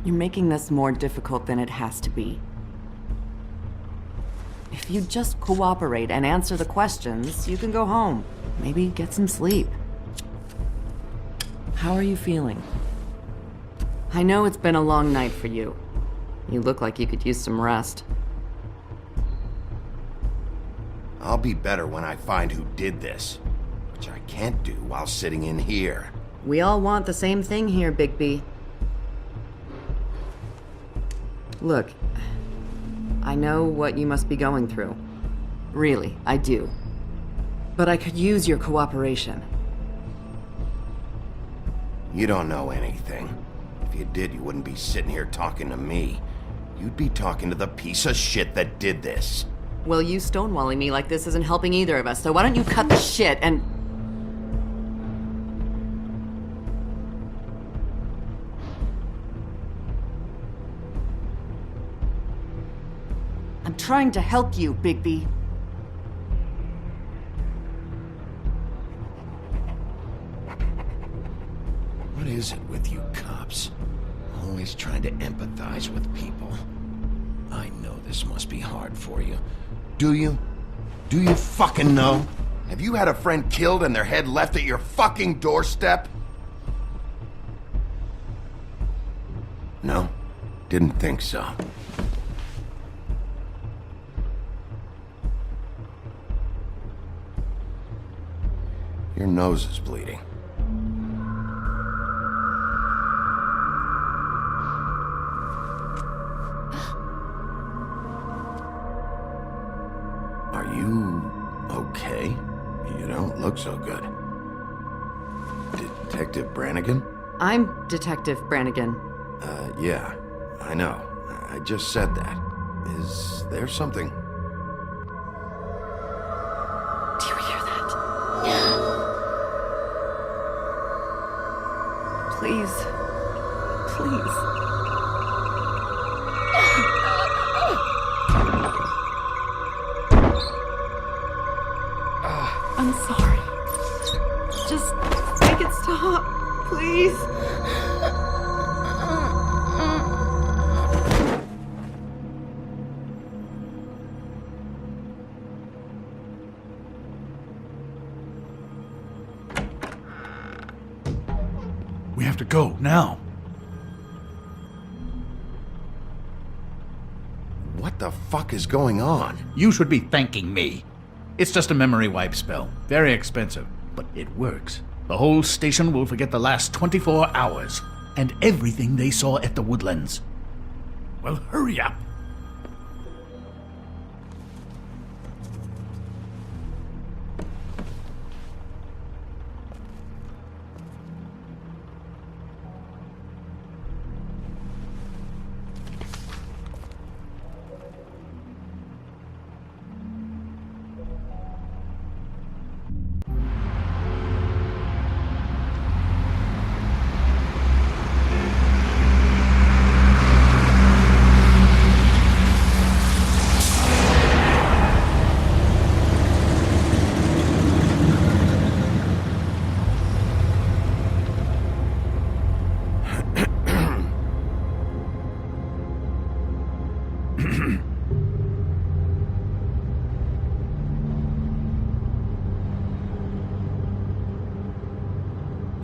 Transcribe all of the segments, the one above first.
You're making this more difficult than it has to be. If you just cooperate and answer the questions, you can go home. Maybe get some sleep. How are you feeling? I know it's been a long night for you. You look like you could use some rest. I'll be better when I find who did this, which I can't do while sitting in here. We all want the same thing here, Bigby. Look, I know what you must be going through. Really, I do. But I could use your cooperation. You don't know anything. If you did, you wouldn't be sitting here talking to me. You'd be talking to the piece of shit that did this. Well, you stonewalling me like this isn't helping either of us, so why don't you cut the shit and... I'm trying to help you, Bigby. What is it with you cops? Always trying to empathize with people. I know this must be hard for you. Do you? Do you fucking know? Have you had a friend killed and their head left at your fucking doorstep? No? Didn't think so. Your nose is bleeding. Are you okay? You don't look so good. Detective Brannigan? I'm Detective Brannigan. Yeah, I know. I just said that. Is there something? Do you hear that? Please. Please. I'm sorry. Just make it stop, please. We have to go, now. What the fuck is going on? You should be thanking me. It's just a memory wipe spell. Very expensive, but it works. The whole station will forget the last 24 hours, and everything they saw at the Woodlands. Well, hurry up.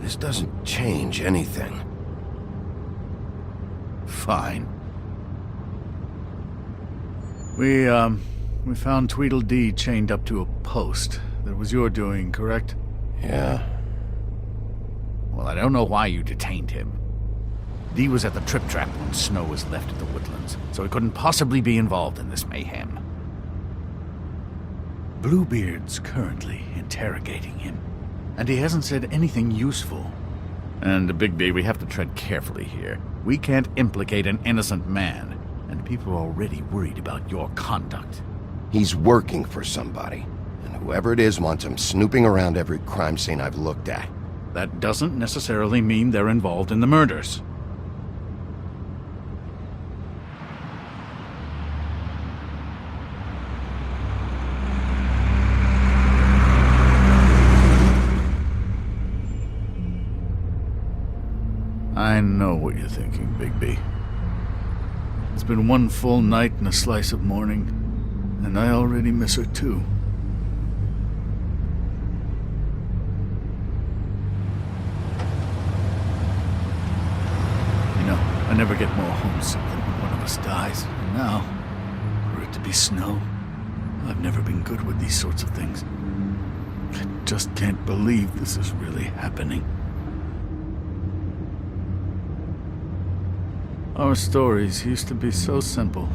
This doesn't change anything. Fine. We found Tweedledee chained up to a post. That was your doing, correct? Yeah. Well, I don't know why you detained him. Dee was at the Trip Trap when Snow was left at the Woodlands, so he couldn't possibly be involved in this mayhem. Bluebeard's currently interrogating him, and he hasn't said anything useful. And, Bigby, we have to tread carefully here. We can't implicate an innocent man, and people are already worried about your conduct. He's working for somebody, and whoever it is wants him snooping around every crime scene I've looked at. That doesn't necessarily mean they're involved in the murders. I know what you're thinking, Bigby. It's been one full night and a slice of morning, and I already miss her too. You know, I never get more homesick than when one of us dies. And now, for it to be snow, I've never been good with these sorts of things. I just can't believe this is really happening. Our stories used to be so simple.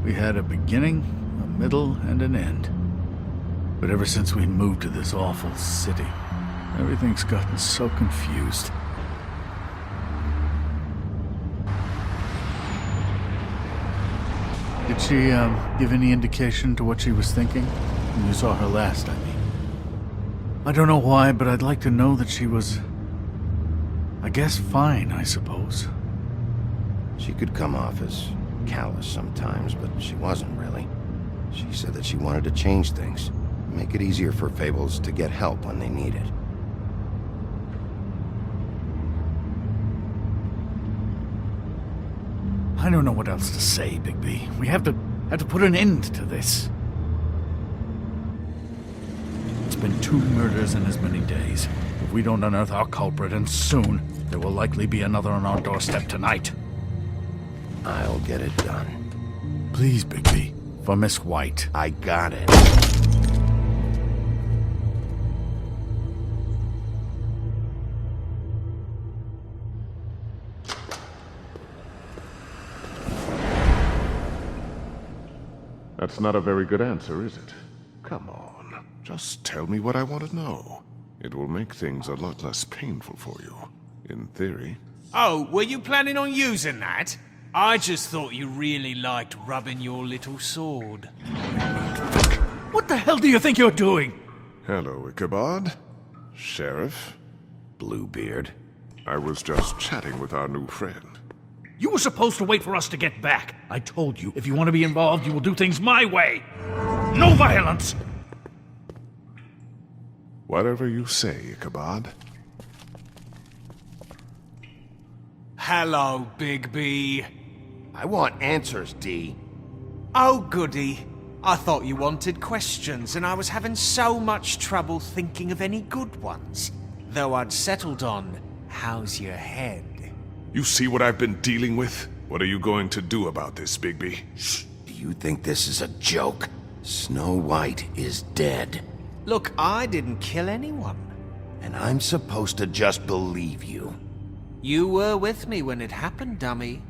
We had a beginning, a middle, and an end. But ever since we moved to this awful city, everything's gotten so confused. Did she, give any indication to what she was thinking? When you saw her last, I mean. I don't know why, but I'd like to know that she was... I guess fine, I suppose. She could come off as callous sometimes, but she wasn't really. She said that she wanted to change things, make it easier for Fables to get help when they need it. I don't know what else to say, Bigby. We have to put an end to this. It's been 2 murders in as many days. If we don't unearth our culprit, and soon, there will likely be another on our doorstep tonight. I'll get it done. Please, Bigby. For Miss White. I got it. That's not a very good answer, is it? Come on, just tell me what I want to know. It will make things a lot less painful for you, in theory. Oh, were you planning on using that? I just thought you really liked rubbing your little sword. What the hell do you think you're doing? Hello, Ichabod. Sheriff. Bluebeard. I was just chatting with our new friend. You were supposed to wait for us to get back. I told you, if you want to be involved, you will do things my way. No violence! Whatever you say, Ichabod. Hello, Bigby. I want answers, D. Oh, goody. I thought you wanted questions, and I was having so much trouble thinking of any good ones. Though I'd settled on, how's your head? You see what I've been dealing with? What are you going to do about this, Bigby? Shh. Do you think this is a joke? Snow White is dead. Look, I didn't kill anyone. And I'm supposed to just believe you. You were with me when it happened, dummy.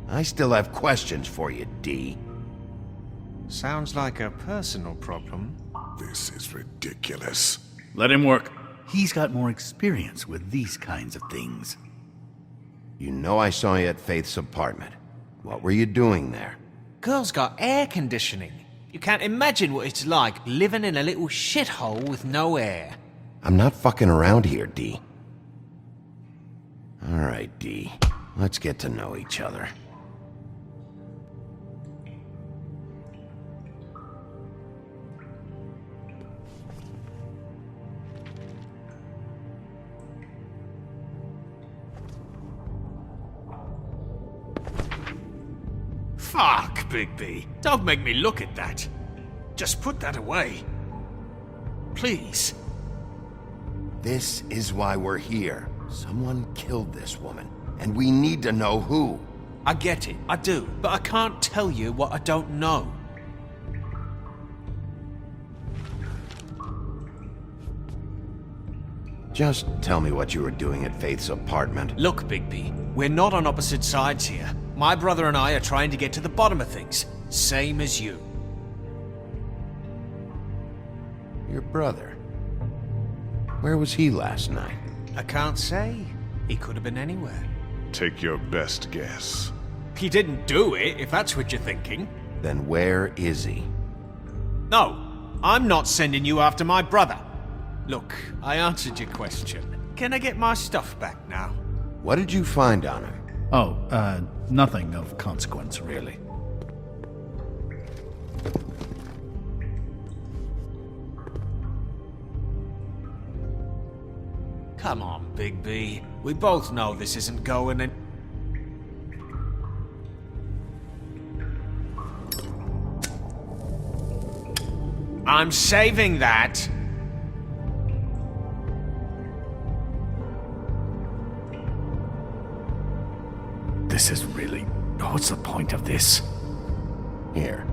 I still have questions for you, D. Sounds like a personal problem. This is ridiculous. Let him work. He's got more experience with these kinds of things. You know I saw you at Faith's apartment. What were you doing there? Girl's got air conditioning. You can't imagine what it's like living in a little shithole with no air. I'm not fucking around here, D. All right, D. Let's get to know each other. Fuck, Bigby. Don't make me look at that. Just put that away. Please. This is why we're here. Someone killed this woman, and we need to know who. I get it, I do, but I can't tell you what I don't know. Just tell me what you were doing at Faith's apartment. Look, Bigby, we're not on opposite sides here. My brother and I are trying to get to the bottom of things, same as you. Your brother. Where was he last night? I can't say. He could have been anywhere. Take your best guess. He didn't do it, if that's what you're thinking. Then where is he? No, I'm not sending you after my brother. Look, I answered your question. Can I get my stuff back now? What did you find on him? Oh, nothing of consequence, really. Come on, Bigby. We both know this isn't going I'm saving that. This is really... What's the point of this? Here.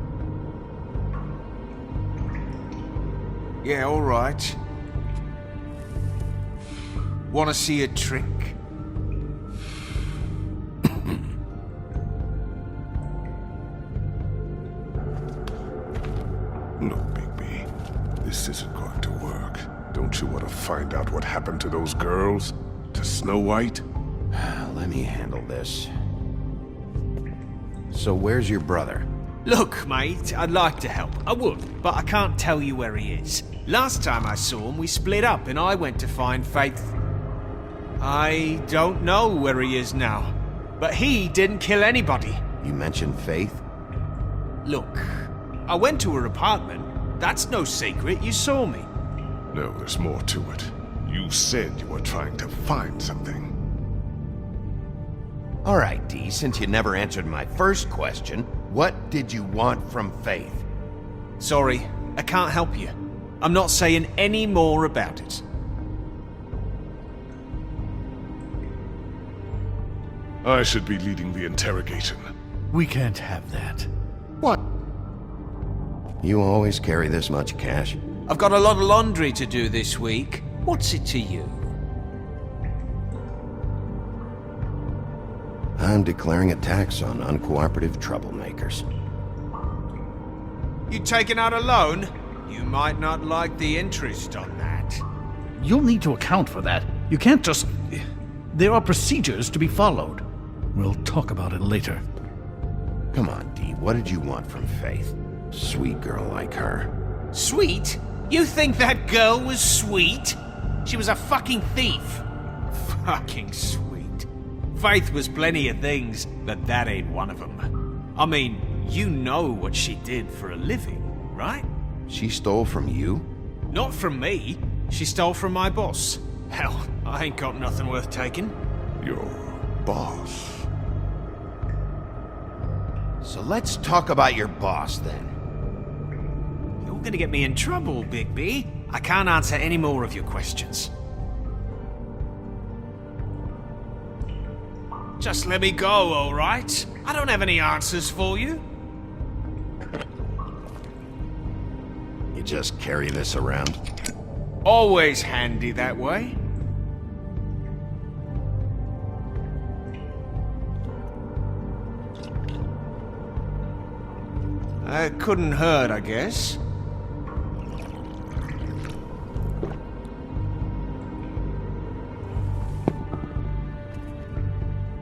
Yeah, all right. Want to see a trick? Look, Bigby, this isn't going to work. Don't you want to find out what happened to those girls? To Snow White? Let me handle this. So where's your brother? Look, mate, I'd like to help. I would, but I can't tell you where he is. Last time I saw him, we split up and I went to find Faith. I don't know where he is now, but he didn't kill anybody. You mentioned Faith? Look, I went to her apartment. That's no secret, you saw me. No, there's more to it. You said you were trying to find something. All right, Dee, since you never answered my first question, what did you want from Faith? Sorry, I can't help you. I'm not saying any more about it. I should be leading the interrogation. We can't have that. What? You always carry this much cash? I've got a lot of laundry to do this week. What's it to you? I'm declaring a tax on uncooperative troublemakers. You taking out a loan? You might not like the interest on that. You'll need to account for that. You can't just... There are procedures to be followed. We'll talk about it later. Come on, Dee, what did you want from Faith? Sweet girl like her. Sweet? You think that girl was sweet? She was a fucking thief. Fucking sweet. Faith was plenty of things, but that ain't one of them. I mean, you know what she did for a living, right? She stole from you? Not from me. She stole from my boss. Hell, I ain't got nothing worth taking. Your boss. So let's talk about your boss, then. You're gonna get me in trouble, Bigby. I can't answer any more of your questions. Just let me go, all right? I don't have any answers for you. You just carry this around? Always handy that way. It couldn't hurt, I guess.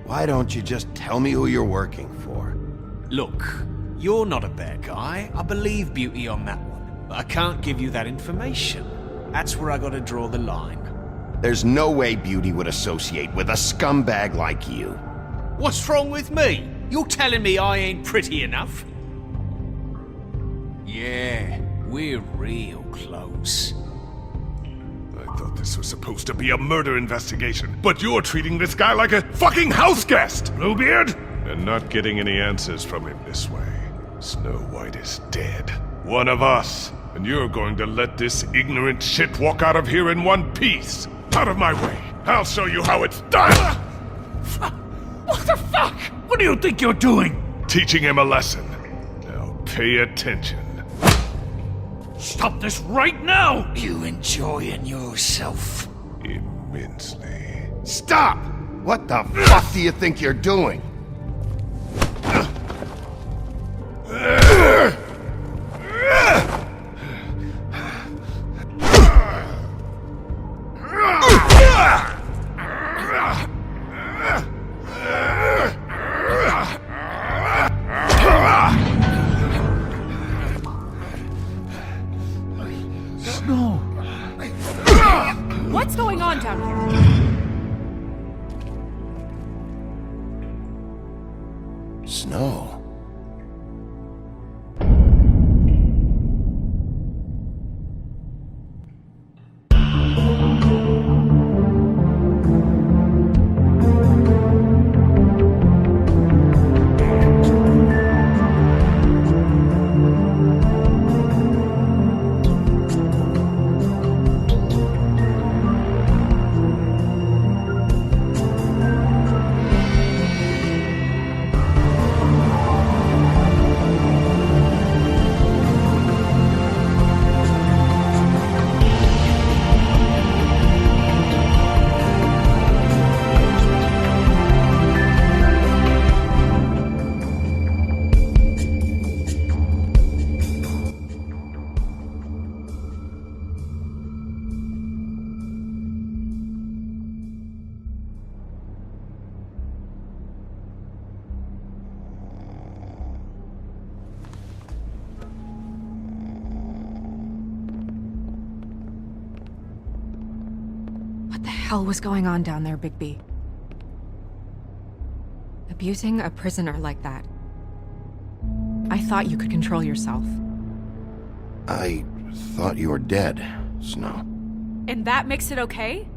Why don't you just tell me who you're working for? Look, you're not a bad guy. I believe Beauty on that one. But I can't give you that information. That's where I gotta draw the line. There's no way Beauty would associate with a scumbag like you. What's wrong with me? You're telling me I ain't pretty enough? Yeah, we're real close. I thought this was supposed to be a murder investigation, but you're treating this guy like a fucking house guest, Bluebeard! And not getting any answers from him this way. Snow White is dead. One of us. And you're going to let this ignorant shit walk out of here in one piece. Out of my way. I'll show you how it's done! What the fuck? What do you think you're doing? Teaching him a lesson. Now pay attention. Stop this right now! You enjoying yourself? Immensely. Stop! What the fuck do you think you're doing? No. What's going on down here? Snow. What the hell was going on down there, Bigby? Abusing a prisoner like that. I thought you could control yourself. I thought you were dead, Snow. And that makes it okay?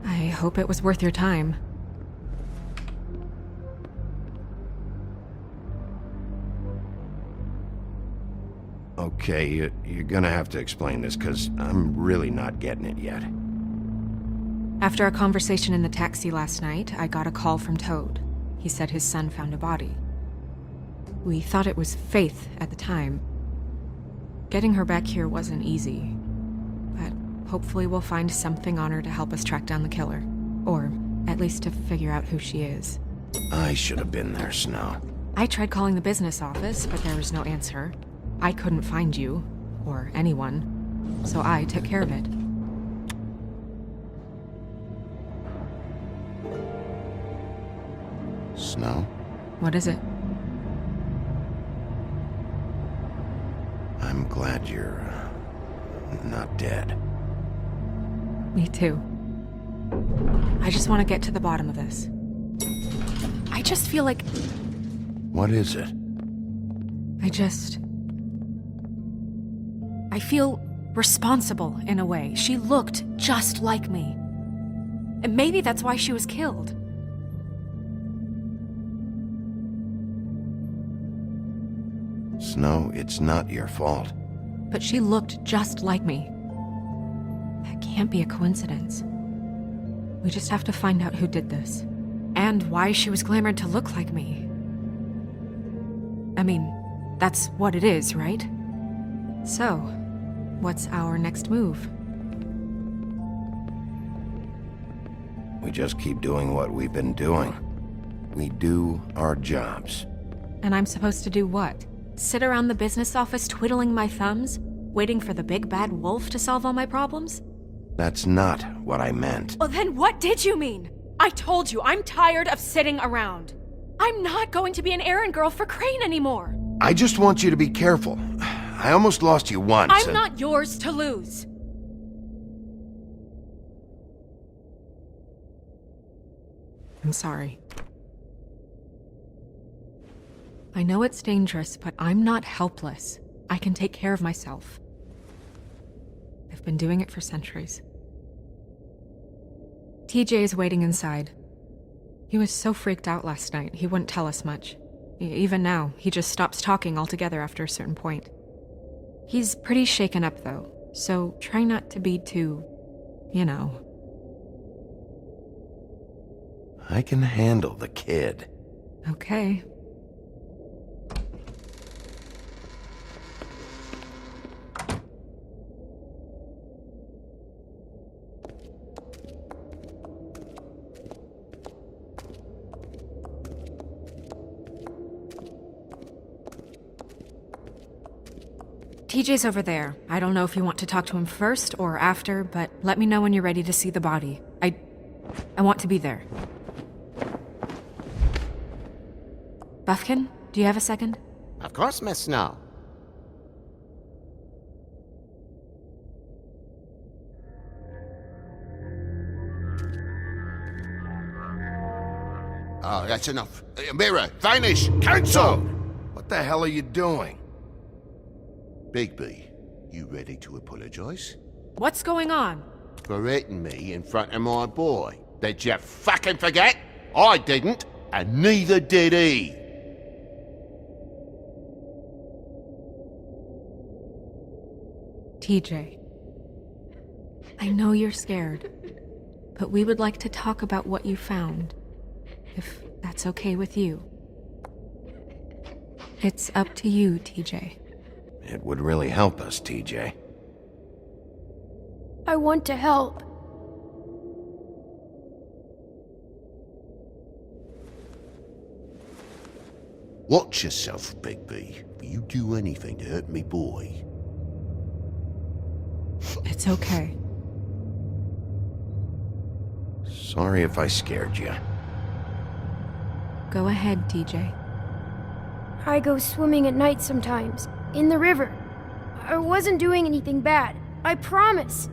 I hope it was worth your time. Okay, you're gonna have to explain this, because I'm really not getting it yet. After a conversation in the taxi last night, I got a call from Toad. He said his son found a body. We thought it was Faith at the time. Getting her back here wasn't easy, but hopefully we'll find something on her to help us track down the killer. Or at least to figure out who she is. I should have been there, Snow. I tried calling the business office, but there was no answer. I couldn't find you, or anyone, so I took care of it. Snow? What is it? I'm glad you're not dead. Me too. I just want to get to the bottom of this. I just feel like... What is it? I feel responsible in a way. She looked just like me. And maybe that's why she was killed. Snow, it's not your fault. But she looked just like me. That can't be a coincidence. We just have to find out who did this. And why she was glamored to look like me. I mean, that's what it is, right? So, what's our next move? We just keep doing what we've been doing. We do our jobs. And I'm supposed to do what? Sit around the business office twiddling my thumbs, waiting for the big bad wolf to solve all my problems? That's not what I meant. Well, then what did you mean? I told you, I'm tired of sitting around. I'm not going to be an errand girl for Crane anymore. I just want you to be careful. I almost lost you once. I'm not yours to lose. I'm sorry. I know it's dangerous, but I'm not helpless. I can take care of myself. I've been doing it for centuries. TJ is waiting inside. He was so freaked out last night, he wouldn't tell us much. Even now, he just stops talking altogether after a certain point. He's pretty shaken up, though, so try not to be too, you know. I can handle the kid. Okay. TJ's over there. I don't know if you want to talk to him first or after, but let me know when you're ready to see the body. I want to be there. Buffkin, do you have a second? Of course, Miss Snow. Oh, that's enough. Mirror, vanish, cancel! What the hell are you doing? Bigby, you ready to apologize? What's going on? For hitting me in front of my boy. Did you fucking forget? I didn't, and neither did he. TJ, I know you're scared, but we would like to talk about what you found, if that's okay with you. It's up to you, TJ. It would really help us, TJ. I want to help. Watch yourself, Bigby. If you do anything to hurt me boy. It's okay. Sorry if I scared you. Go ahead, TJ. I go swimming at night sometimes, in the river. I wasn't doing anything bad, I promise.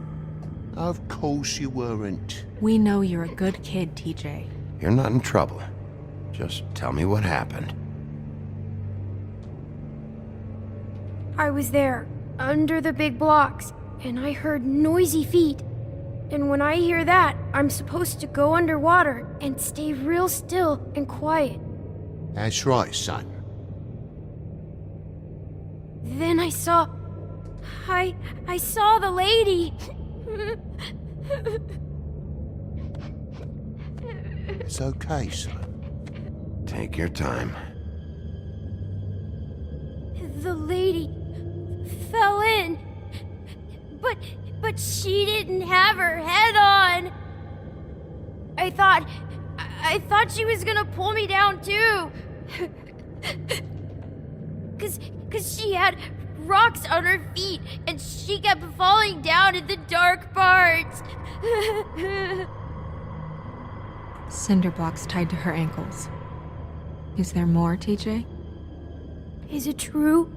Of course you weren't. We know you're a good kid, TJ. You're not in trouble. Just tell me what happened. I was there, under the big blocks, and I heard noisy feet. And when I hear that, I'm supposed to go underwater and stay real still and quiet. That's right, son. Then I saw the lady. It's okay, son. Take your time. The lady fell in. But she didn't have her head on. I thought she was gonna pull me down too. Cause she had rocks on her feet and she kept falling down in the dark parts. Cinder blocks tied to her ankles. Is there more, TJ? Is it true?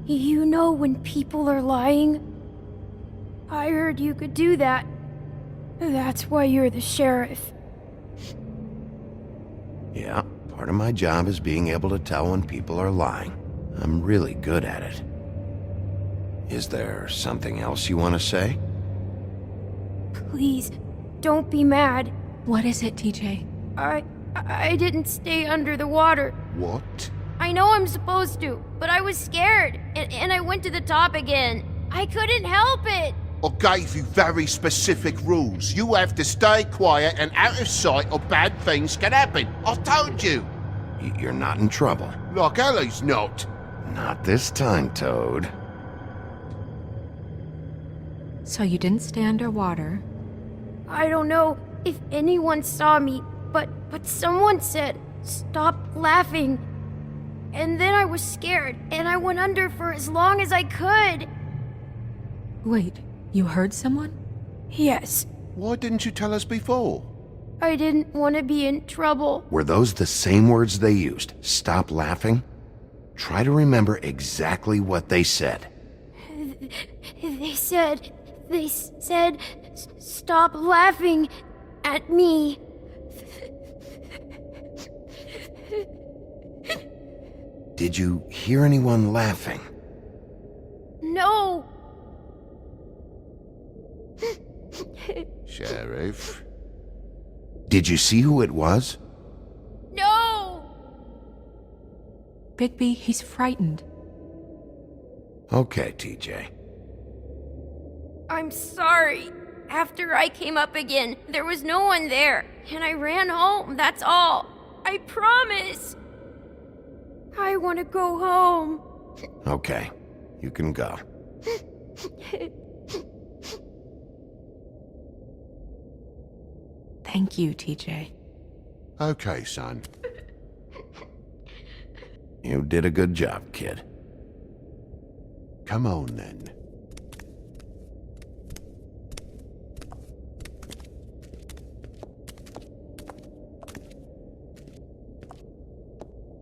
You know when people are lying? I heard you could do that. That's why you're the sheriff. Yeah, part of my job is being able to tell when people are lying. I'm really good at it. Is there something else you want to say? Please, don't be mad. What is it, TJ? I didn't stay under the water. What? I know I'm supposed to, but I was scared, and I went to the top again. I couldn't help it. I gave you very specific rules. You have to stay quiet and out of sight or bad things can happen. I told you. You're not in trouble. Like Ellie's not. Not this time, Toad. So you didn't stay underwater. I don't know if anyone saw me, but someone said, "Stop laughing." And then I was scared, and I went under for as long as I could. Wait, you heard someone? Yes, Why didn't you tell us before? I didn't want to be in trouble. Were those the same words they used? Stop laughing? Try to remember exactly what they said. They said, "Stop laughing at me." Did you hear anyone laughing? No. Sheriff? Did you see who it was? No. Bigby, he's frightened. Okay, TJ. I'm sorry. After I came up again, there was no one there, and I ran home, that's all. I promise. I want to go home. Okay, you can go. Thank you, TJ. Okay, son. You did a good job, kid. Come on, then.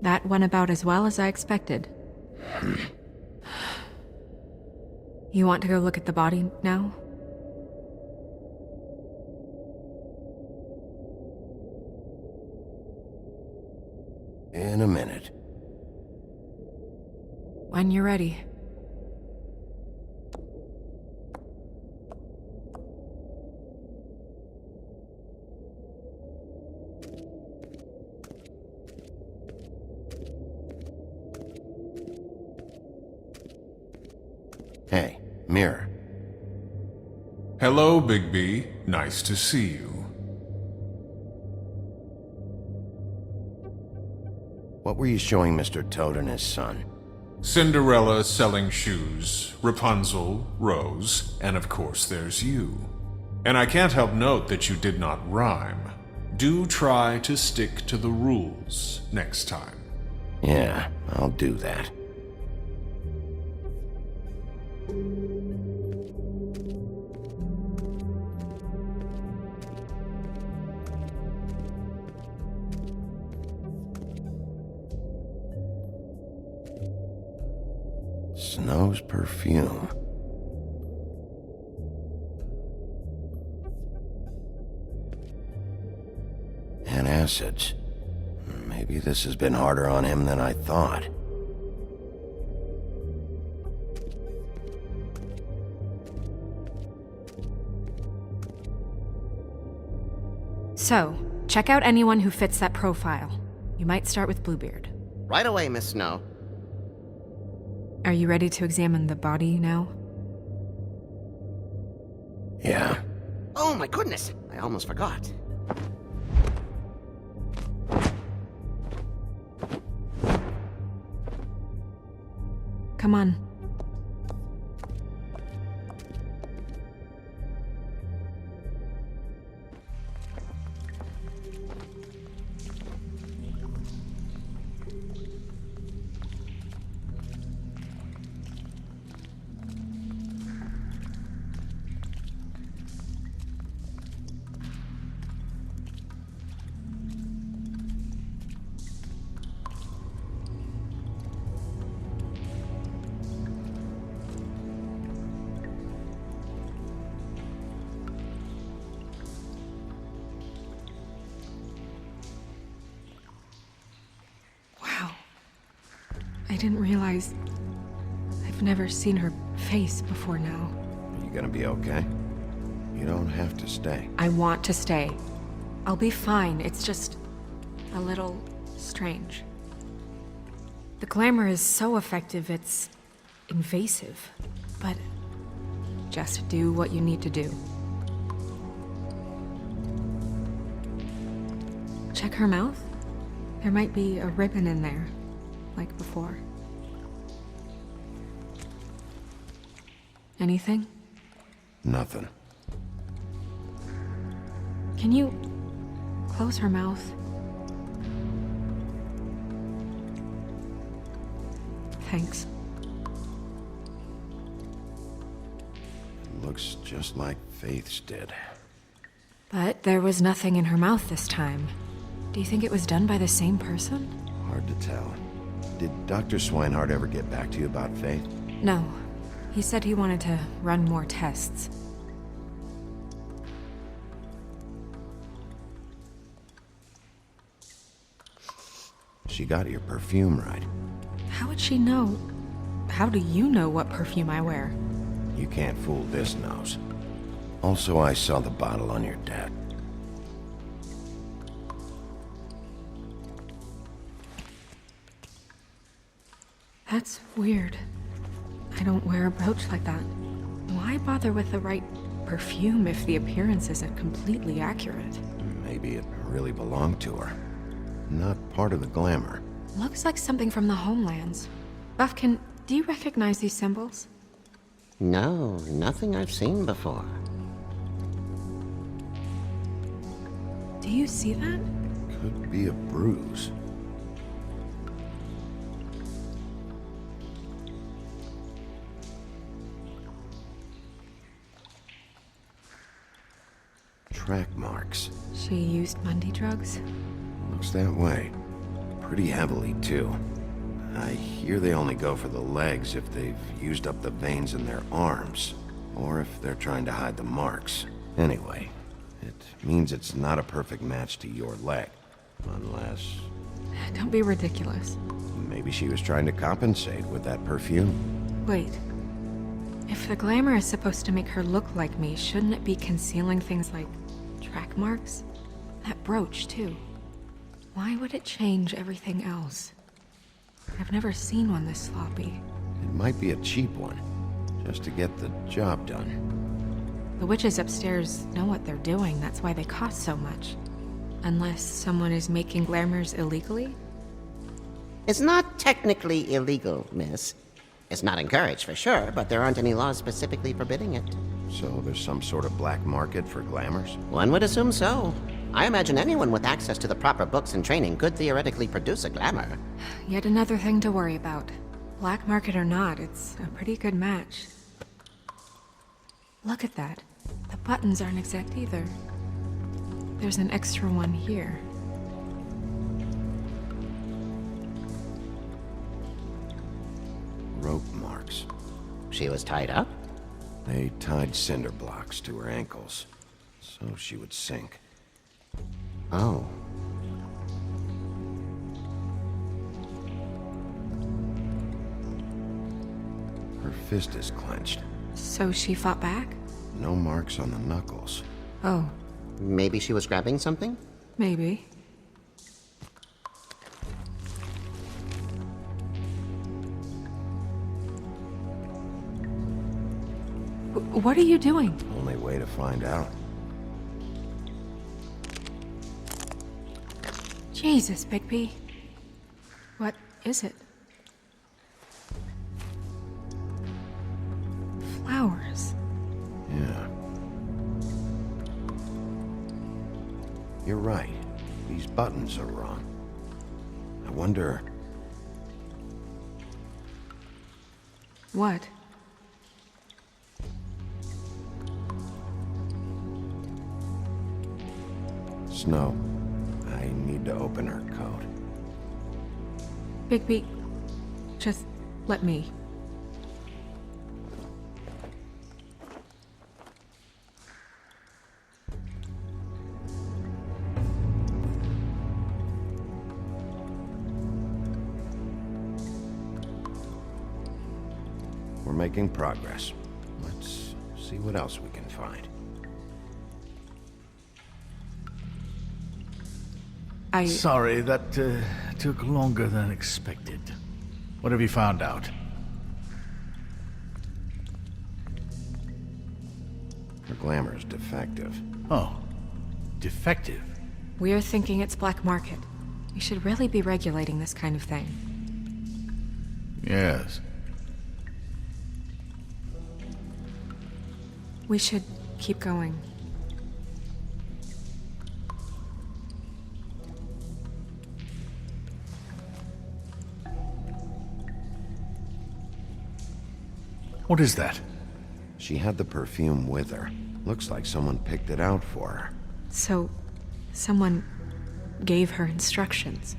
That went about as well as I expected. You want to go look at the body now? In a minute. When you're ready. Hey, Mirror. Hello, Bigby. Nice to see you. What were you showing Mr. Toad and his son? Cinderella selling shoes, Rapunzel, Rose, and of course there's you. And I can't help note that you did not rhyme. Do try to stick to the rules next time. Yeah, I'll do that. Snow's perfume. And acids. Maybe this has been harder on him than I thought. So, check out anyone who fits that profile. You might start with Bluebeard. Right away, Miss Snow. Are you ready to examine the body now? Yeah. Oh my goodness, I almost forgot. Come on. I didn't realize... I've never seen her face before now. You gonna be okay? You don't have to stay. I want to stay. I'll be fine, it's just... a little... strange. The glamour is so effective, it's... invasive. But... just do what you need to do. Check her mouth? There might be a ribbon in there. Like before. Anything? Nothing. Can you close her mouth? Thanks. It looks just like Faith's did. But there was nothing in her mouth this time. Do you think it was done by the same person? Hard to tell. Did Dr. Swinehart ever get back to you about Faith? No. He said he wanted to run more tests. She got your perfume right. How would she know? How do you know what perfume I wear? You can't fool this nose. Also, I saw the bottle on your desk. That's weird. I don't wear a brooch like that. Why bother with the right perfume if the appearance isn't completely accurate? Maybe it really belonged to her. Not part of the glamour. Looks like something from the homelands. Buffkin, do you recognize these symbols? No, nothing I've seen before. Do you see that? Could be a bruise. Track marks. She used Mundy drugs? Looks that way. Pretty heavily, too. I hear they only go for the legs if they've used up the veins in their arms, or if they're trying to hide the marks. Anyway, it means it's not a perfect match to your leg. Unless... Don't be ridiculous. maybe she was trying to compensate with that perfume. Wait. If the glamour is supposed to make her look like me, shouldn't it be concealing things like track marks? That brooch, too. Why would it change everything else? I've never seen one this sloppy. It might be a cheap one, just to get the job done. The witches upstairs know what they're doing, that's why they cost so much. Unless someone is making glamours illegally? It's not technically illegal, miss. It's not encouraged for sure, but there aren't any laws specifically forbidding it. So there's some sort of black market for glamours? One would assume so. I imagine anyone with access to the proper books and training could theoretically produce a glamour. Yet another thing to worry about. Black market or not, it's a pretty good match. Look at that. The buttons aren't exact either. There's an extra one here. rope marks. She was tied up? They tied cinder blocks to her ankles, so she would sink. Oh. Her fist is clenched. So she fought back? No marks on the knuckles. Oh, Maybe she was grabbing something? maybe. What are you doing? Only way to find out. Jesus, Bigby. What is it? Flowers. Yeah. You're right. These buttons are wrong. I wonder... What? Snow, I need to open her coat. Bigby, just let me. We're making progress. Let's see what else we can find. Sorry, that took longer than expected. What have you found out? Her glamour is defective. Oh, defective. We're thinking it's black market. We should really be regulating this kind of thing. Yes. We should keep going. What is that? She had the perfume with her. Looks like someone picked it out for her. So, someone gave her instructions.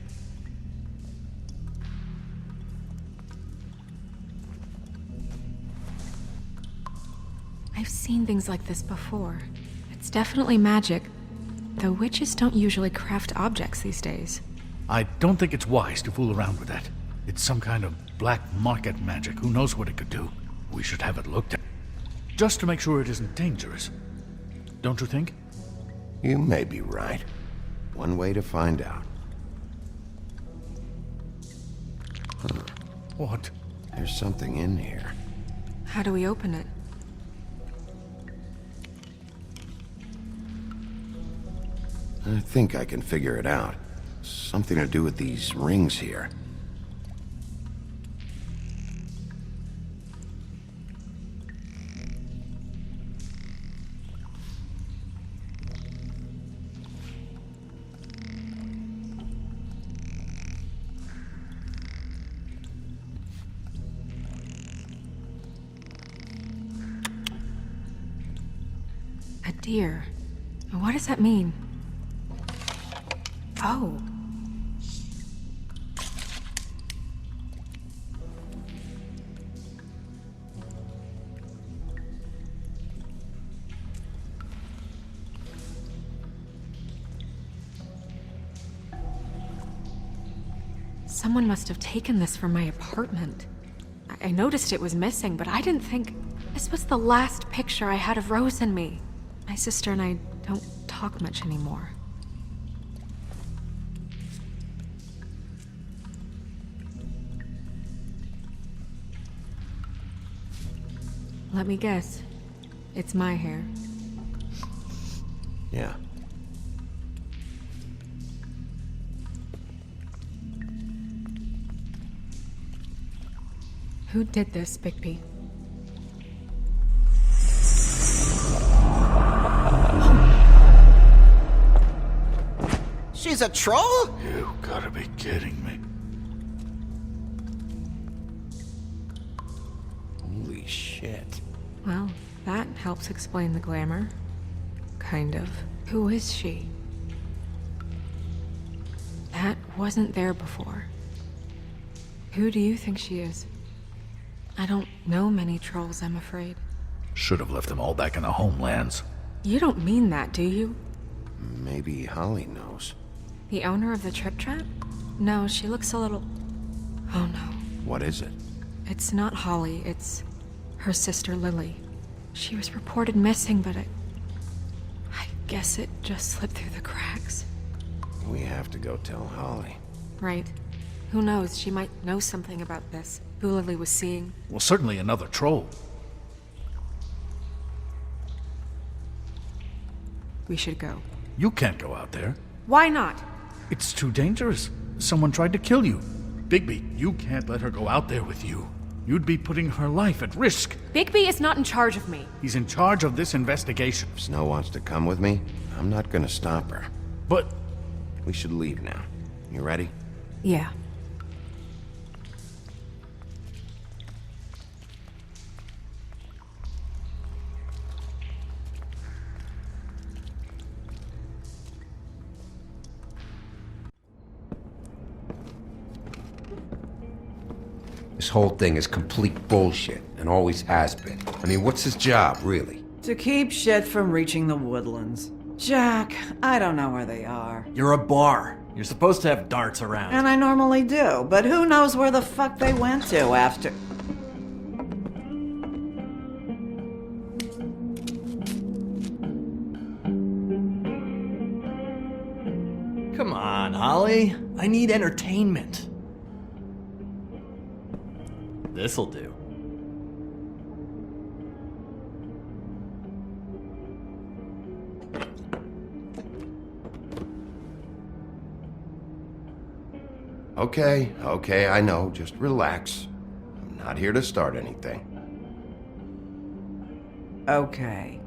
I've seen things like this before. It's definitely magic, though witches don't usually craft objects these days. I don't think it's wise to fool around with that. It's some kind of black market magic. Who knows what it could do? We should have it looked at. Just to make sure it isn't dangerous. Don't you think? You may be right. One way to find out. Huh. What? There's something in here. How do we open it? I think I can figure it out. Something to do with these rings here. A deer. What does that mean? Oh. Someone must have taken this from my apartment. I noticed it was missing, but I didn't think... This was the last picture I had of Rose and me. My sister and I don't talk much anymore. Let me guess. It's my hair. Yeah. Who did this, Bigby? She's a troll? You gotta be kidding me. Holy shit. Well, that helps explain the glamour. Kind of. Who is she? That wasn't there before. Who do you think she is? I don't know many trolls, I'm afraid. Should have left them all back in the homelands. You don't mean that, do you? Maybe Holly knows. The owner of the Trip Trap? No, she looks a little... Oh no. What is it? It's not Holly, it's her sister Lily. She was reported missing, but I guess it just slipped through the cracks. We have to go tell Holly. Right. Who knows, she might know something about this. Who Lily was seeing. Well, certainly another troll. We should go. You can't go out there. Why not? It's too dangerous. Someone tried to kill you. Bigby, you can't let her go out there with you. You'd be putting her life at risk. Bigby is not in charge of me. He's in charge of this investigation. If Snow wants to come with me, I'm not gonna stop her. But We should leave now. You ready? Yeah. This whole thing is complete bullshit, and always has been. I mean, what's his job, really? To keep shit from reaching the woodlands. Jack, I don't know where they are. You're a bar. You're supposed to have darts around. And I normally do, but who knows where the fuck they went to after... Come on, Holly. I need entertainment. This'll do. Okay, I know. Just relax. I'm not here to start anything. Okay.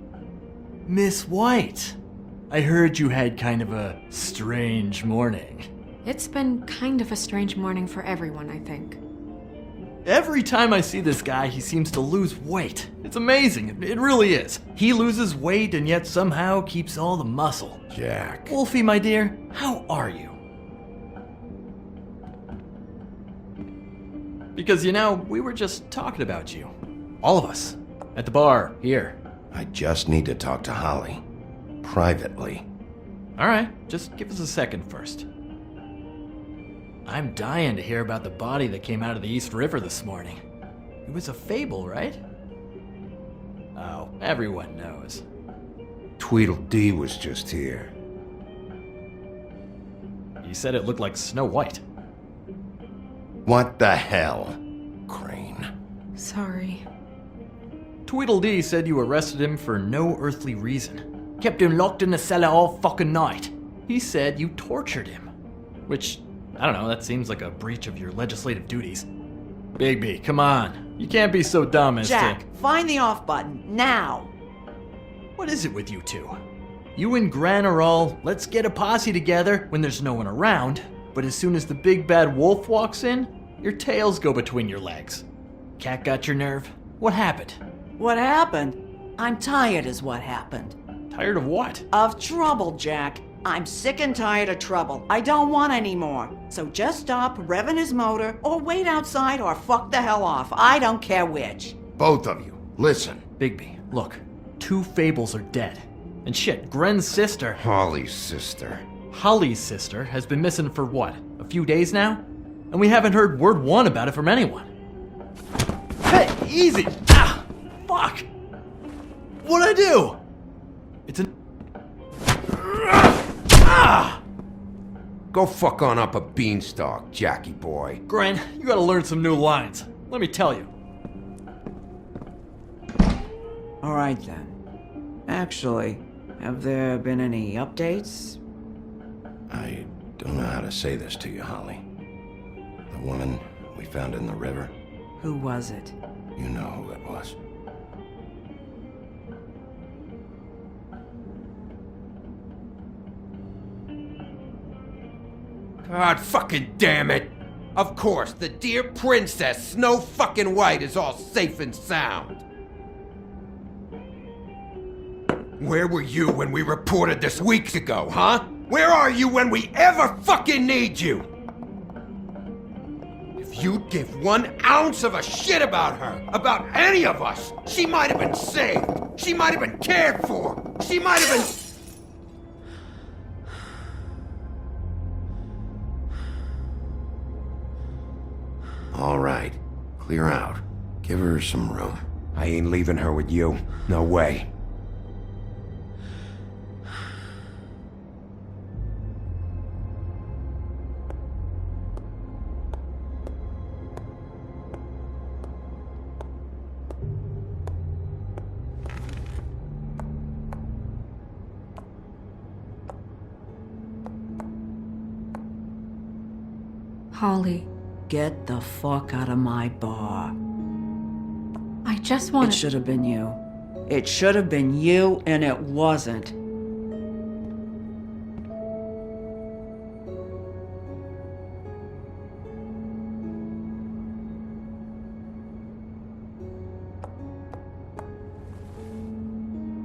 Miss White, I heard you had kind of a strange morning. It's been kind of a strange morning for everyone, I think. Every time I see this guy, he seems to lose weight. It's amazing. It really is. He loses weight and yet somehow keeps all the muscle. Jack. Wolfie, my dear, how are you? Because, you know, we were just talking about you. All of us. At the bar, here. I just need to talk to Holly. Privately. Alright, just give us a second first. I'm dying to hear about the body that came out of the East River this morning. It was a fable, right? Oh, everyone knows. Tweedledee was just here. You said it looked like Snow White. What the hell, Crane? Sorry. Tweedledee said you arrested him for no earthly reason. Kept him locked in the cellar all fucking night. He said you tortured him. Which, I don't know, that seems like a breach of your legislative duties. Bigby, come on. You can't be so dumb as Jack, find the off button, now! What is it with you two? You and Gran are all, let's get a posse together when there's no one around, but as soon as the big bad wolf walks in, your tails go between your legs. Cat got your nerve? What happened? What happened? I'm tired is what happened. Tired of what? Of trouble, Jack. I'm sick and tired of trouble. I don't want any more. So just stop revving his motor, or wait outside, or fuck the hell off. I don't care which. Both of you, listen. Bigby, look. 2 Fables are dead. And shit, Gren's sister... Holly's sister. Holly's sister has been missing for what? A few days now? And we haven't heard word one about it from anyone. Hey, easy! Ah! Fuck! What'd I do? It's an... Ah! Go fuck on up a beanstalk, Jackie boy. Gren, you gotta learn some new lines. Let me tell you. Alright then. Actually, have there been any updates? I don't know how to say this to you, Holly. The woman we found in the river, Who was it? you know who it was. God fucking damn it! Of course, the dear princess Snow fucking White is all safe and sound. Where were you when we reported this weeks ago, huh? Where are you when we ever fucking need you? If you'd give 1 ounce of a shit about her, about any of us. She might have been saved. She might have been cared for. She might have been... All right. Clear out. Give her some room. I ain't leaving her with you. No way. Holly, Get the fuck out of my bar. I just It wanted... should have been you. It should have been you, and it wasn't.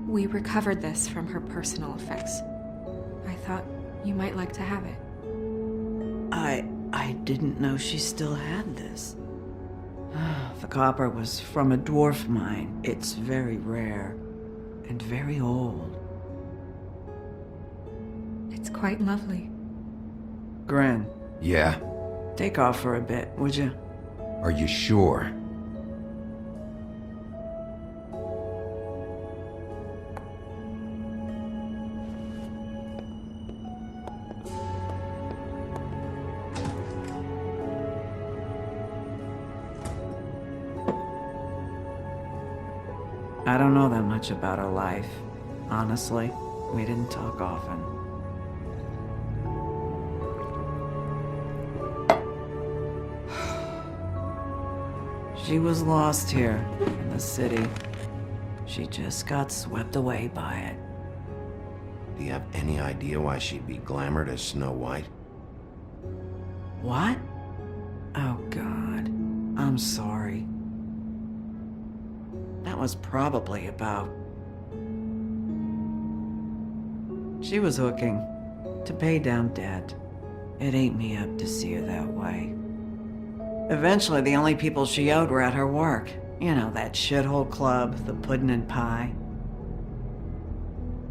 We recovered this from her personal effects. I thought you might like to have it. I didn't know she still had this. The copper was from a dwarf mine. It's very rare and very old. It's quite lovely. Gren, Yeah? take off for a bit, would you? Are you sure? I don't know that much about her life. Honestly, we didn't talk often. She was lost here in the city. She just got swept away by it. Do you have any idea why she'd be glamored as Snow White? What? Oh, God. I'm sorry. That was probably about... She was hooking to pay down debt. It ate me up to see her that way. Eventually, the only people she owed were at her work. You know, that shithole club, the Puddin' and Pie.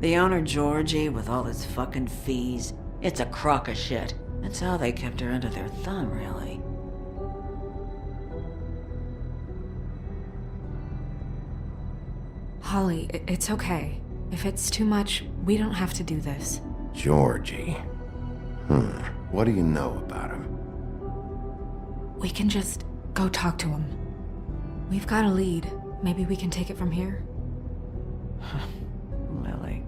The owner, Georgie, with all his fucking fees, it's a crock of shit. That's how they kept her under their thumb, really. Holly, it's okay. If it's too much, we don't have to do this. Georgie. What do you know about him? We can just go talk to him. We've got a lead. Maybe we can take it from here. Lily.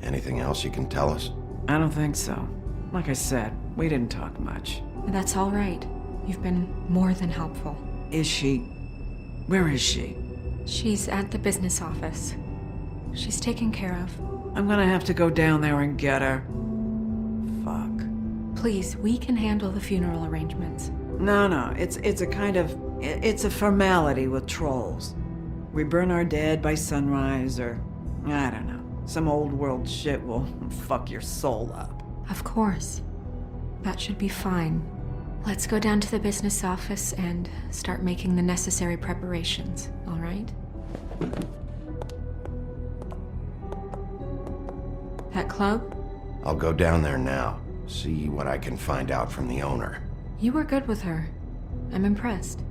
Anything else you can tell us? I don't think so. Like I said, we didn't talk much. That's all right. You've been more than helpful. Is she... Where is she? She's at the business office. She's taken care of. I'm gonna have to go down there and get her. Fuck. Please, we can handle the funeral arrangements. No, it's a kind of... It's a formality with trolls. We burn our dead by sunrise, or... I don't know. Some old world shit will fuck your soul up. Of course. That should be fine. Let's go down to the business office and start making the necessary preparations, all right? That club? I'll go down there now. See what I can find out from the owner. You were good with her. I'm impressed.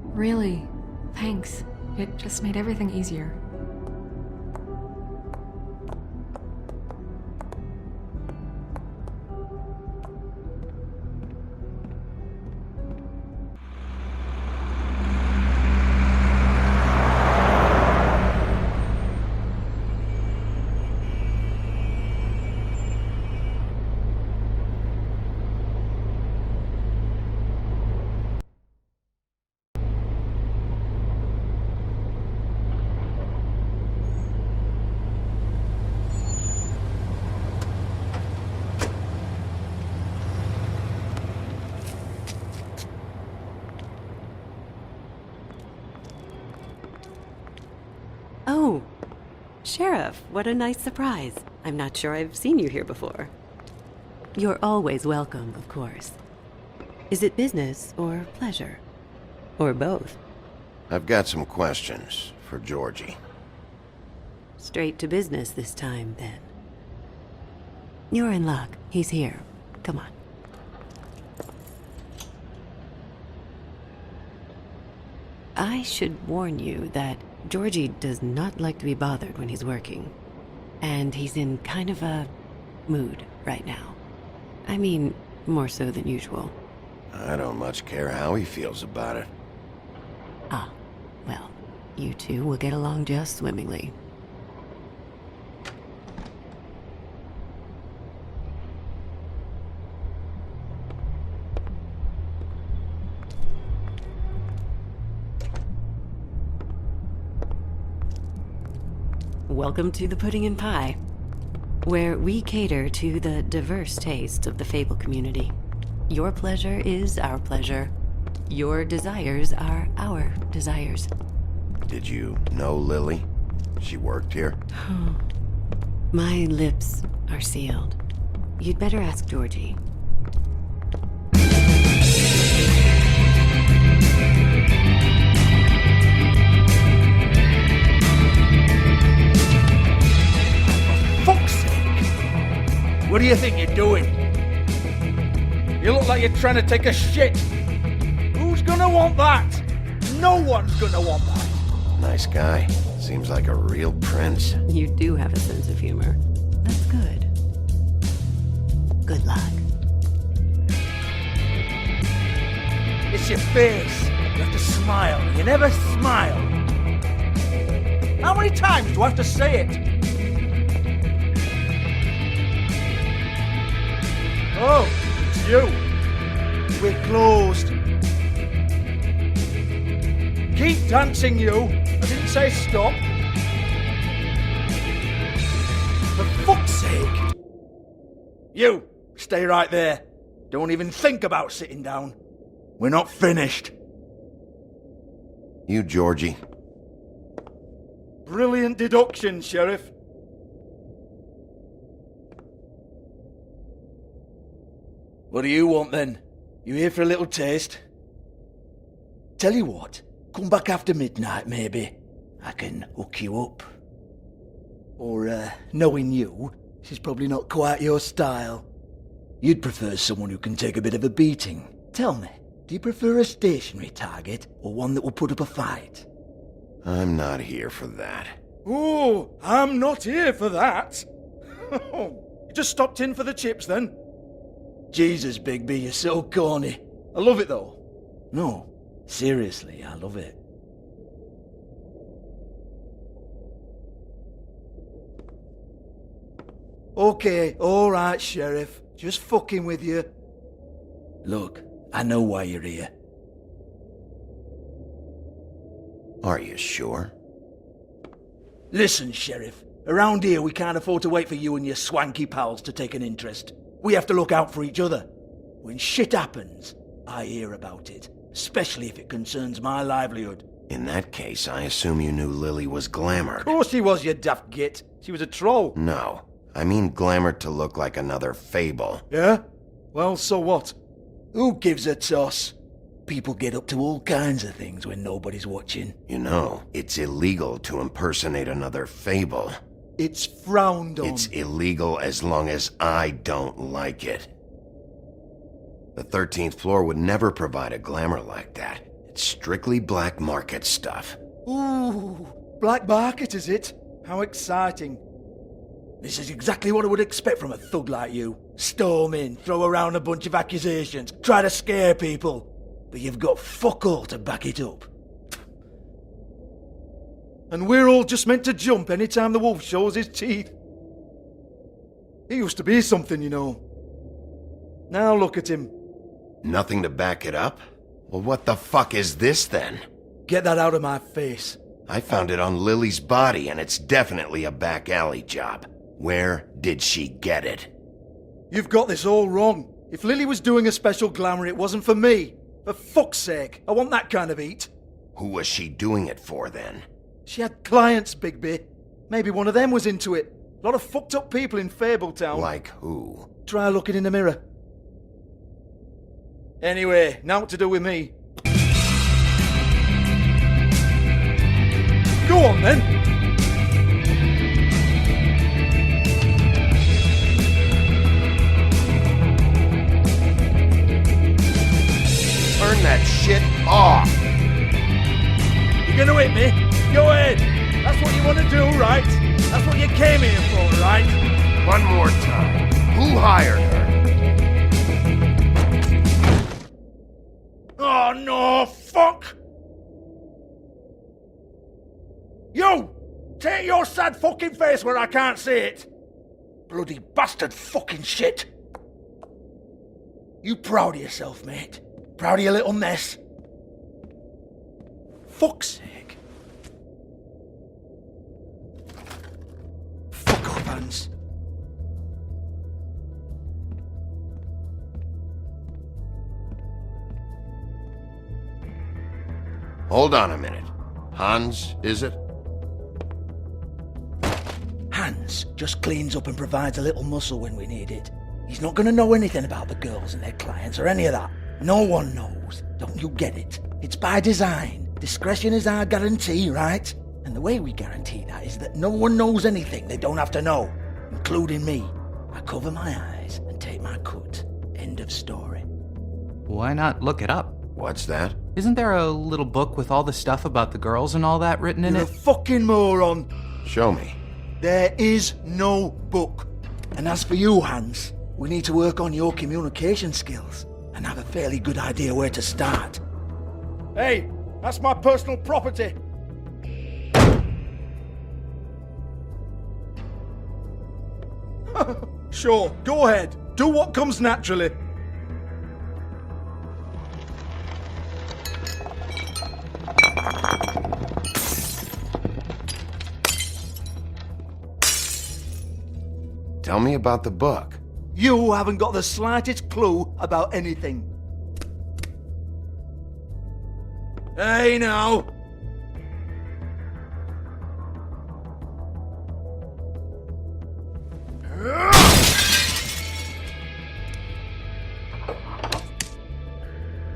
Really, thanks. It just made everything easier. Oh, Sheriff, what a nice surprise. I'm not sure I've seen you here before. You're always welcome, of course. Is it business or pleasure? Or both? I've got some questions for Georgie. Straight to business this time, then. You're in luck. He's here. Come on. I should warn you that Georgie does not like to be bothered when he's working. And he's in kind of a mood right now. I mean, more so than usual. I don't much care how he feels about it. Ah, well, you two will get along just swimmingly. Welcome to the Pudding and Pie, where we cater to the diverse tastes of the Fable community. Your pleasure is our pleasure. Your desires are our desires. Did you know Lily? She worked here? My lips are sealed. You'd better ask Georgie. Fuck's sake! What do you think you're doing? You look like you're trying to take a shit. Who's gonna want that? No one's gonna want that. Nice guy. Seems like a real prince. You do have a sense of humor. That's good. Good luck. It's your face. You have to smile. You never smile. How many times do I have to say it? Oh, it's you. We're closed. Keep dancing, you. I didn't say stop. For fuck's sake. You, stay right there. Don't even think about sitting down. We're not finished. You, Georgie. Brilliant deduction, Sheriff. What do you want then? You here for a little taste? Tell you what, come back after midnight maybe. I can hook you up. Or, knowing you, she's probably not quite your style. You'd prefer someone who can take a bit of a beating. Tell me, do you prefer a stationary target or one that will put up a fight? I'm not here for that. Oh, I'm not here for that. You just stopped in for the chips then? Jesus, Bigby, you're so corny. I love it though. No, seriously, I love it. Okay, alright, Sheriff. Just fucking with you. Look, I know why you're here. Are you sure? Listen, Sheriff. Around here we can't afford to wait for you and your swanky pals to take an interest. We have to look out for each other. When shit happens, I hear about it. Especially if it concerns my livelihood. In that case, I assume you knew Lily was glamoured. Of course she was, you daft git. She was a troll. No. I mean glamoured to look like another Fable. Yeah? Well, so what? Who gives a toss? People get up to all kinds of things when nobody's watching. You know, it's illegal to impersonate another Fable. It's frowned on. It's illegal as long as I don't like it. The 13th floor would never provide a glamour like that. It's strictly black market stuff. Ooh, black market is it? How exciting. This is exactly what I would expect from a thug like you. Storm in, throw around a bunch of accusations, try to scare people. But you've got fuck all to back it up. And we're all just meant to jump any time the wolf shows his teeth. He used to be something, you know. Now look at him. Nothing to back it up? Well, what the fuck is this then? Get that out of my face. I found it on Lily's body, and it's definitely a back alley job. Where did she get it? You've got this all wrong. If Lily was doing a special glamour, it wasn't for me. For fuck's sake, I want that kind of eat. Who was she doing it for, then? She had clients, Bigby. Maybe one of them was into it. A lot of fucked up people in Fabletown. Like who? Try looking in the mirror. Anyway, naught to do with me. Go on then. Turn that shit off! You gonna hit me? Go ahead. That's what you want to do, right? That's what you came here for, right? One more time. Who hired her? Oh no, fuck! You! Take your sad fucking face where I can't see it! Bloody bastard fucking shit! You proud of yourself, mate? Proud of your little mess? Fuck's sake. Fuck off, Hans. Hold on a minute. Hans, is it? Hans just cleans up and provides a little muscle when we need it. He's not gonna know anything about the girls and their clients or any of that. No one knows. Don't you get it? It's by design. Discretion is our guarantee, right? And the way we guarantee that is that no one knows anything they don't have to know, including me. I cover my eyes and take my cut. End of story. Why not look it up? What's that? Isn't there a little book with all the stuff about the girls and all that written in You're it? a fucking moron. Show me. There is no book. And as for you, Hans, we need to work on your communication skills and have a fairly good idea where to start. Hey, that's my personal property. Sure, go ahead. Do what comes naturally. Tell me about the book. You haven't got the slightest clue about anything. Hey now!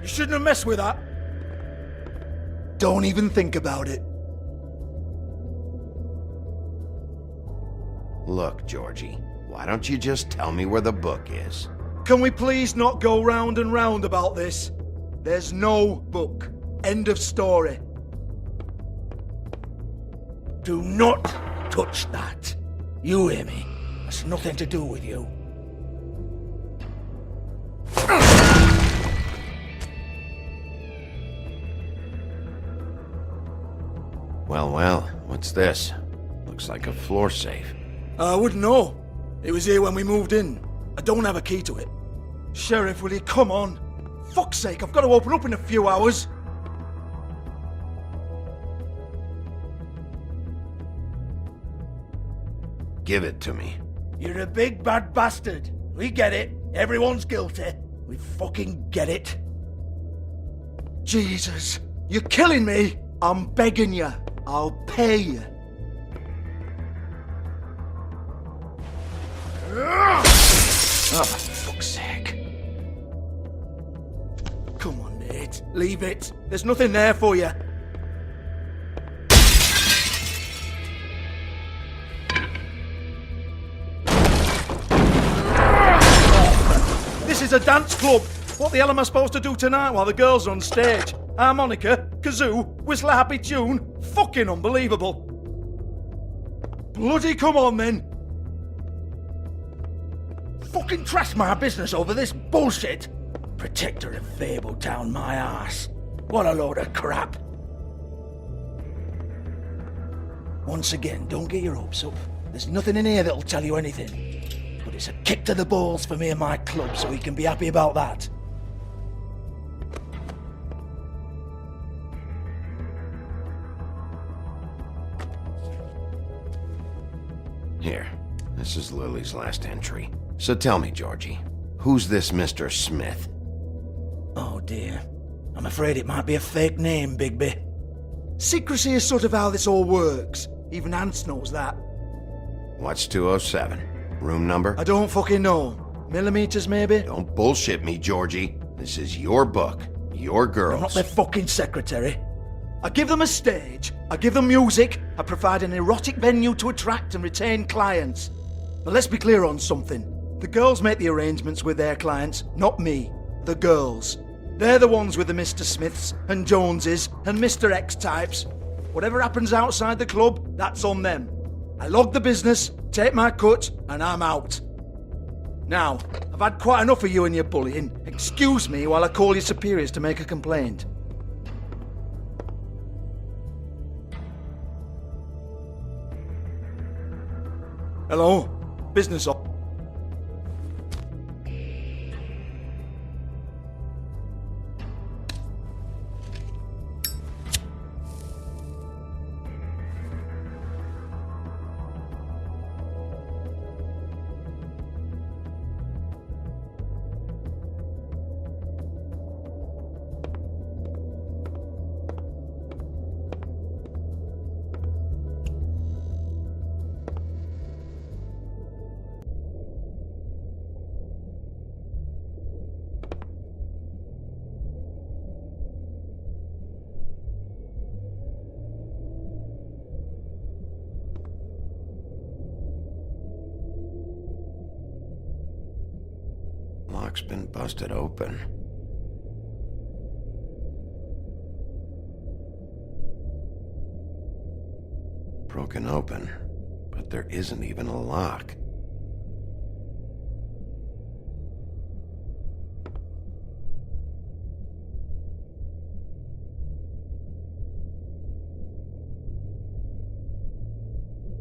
You shouldn't have messed with that. Don't even think about it. Look, Georgie, why don't you just tell me where the book is? Can we please not go round and round about this? There's no book. End of story. Do not touch that. You hear me? That's nothing to do with you. Well, what's this? Looks like a floor safe. I wouldn't know. It was here when we moved in. I don't have a key to it. Sheriff, will you come on? Fuck's sake, I've got to open up in a few hours. Give it to me. You're a big bad bastard. We get it. Everyone's guilty. We fucking get it. Jesus, you're killing me. I'm begging you. I'll pay you. Oh, for fuck's sake. Come on, mate. Leave it. There's nothing there for you. This is a dance club. What the hell am I supposed to do tonight while the girls are on stage? Harmonica, kazoo, whistle a happy tune? Fucking unbelievable. Bloody come on then. Fucking trash my business over this bullshit. Protector of Fabletown, my ass. What a load of crap. Once again, don't get your hopes up. There's nothing in here that'll tell you anything. But it's a kick to the balls for me and my club, so we can be happy about that. Here, this is Lily's last entry. So tell me, Georgie, who's this Mr. Smith? Oh dear. I'm afraid it might be a fake name, Bigby. Secrecy is sort of how this all works. Even Hans knows that. What's 207? Room number? I don't fucking know. Millimeters, maybe? Don't bullshit me, Georgie. This is your book, your girls. I'm not their fucking secretary. I give them a stage, I give them music, I provide an erotic venue to attract and retain clients. But let's be clear on something. The girls make the arrangements with their clients, not me. The girls. They're the ones with the Mr. Smiths and Joneses and Mr. X types. Whatever happens outside the club, that's on them. I log the business, take my cut, and I'm out. Now, I've had quite enough of you and your bullying. Excuse me while I call your superiors to make a complaint. Hello? Business op. Lock's been busted open. Broken open, but there isn't even a lock.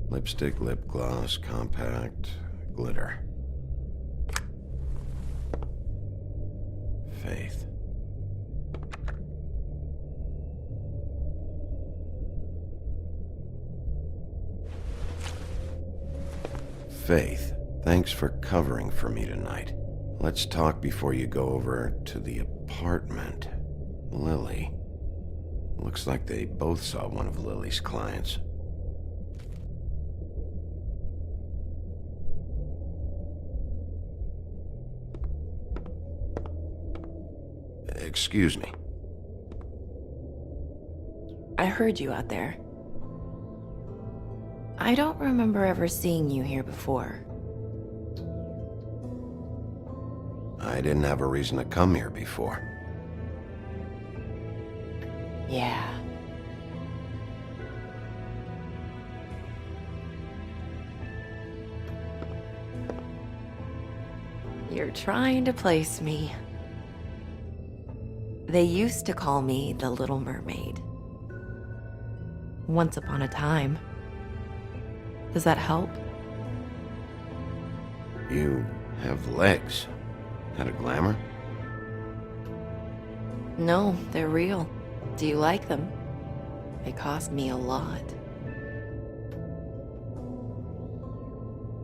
Lipstick, lip gloss, compact, glitter. Faith. Faith, thanks for covering for me tonight. Let's talk before you go over to the apartment. Lily. Looks like they both saw one of Lily's clients. Excuse me. I heard you out there. I don't remember ever seeing you here before. I didn't have a reason to come here before. Yeah. You're trying to place me. They used to call me the Little Mermaid. Once upon a time. Does that help? You have legs. That a glamour? No, they're real. Do you like them? They cost me a lot.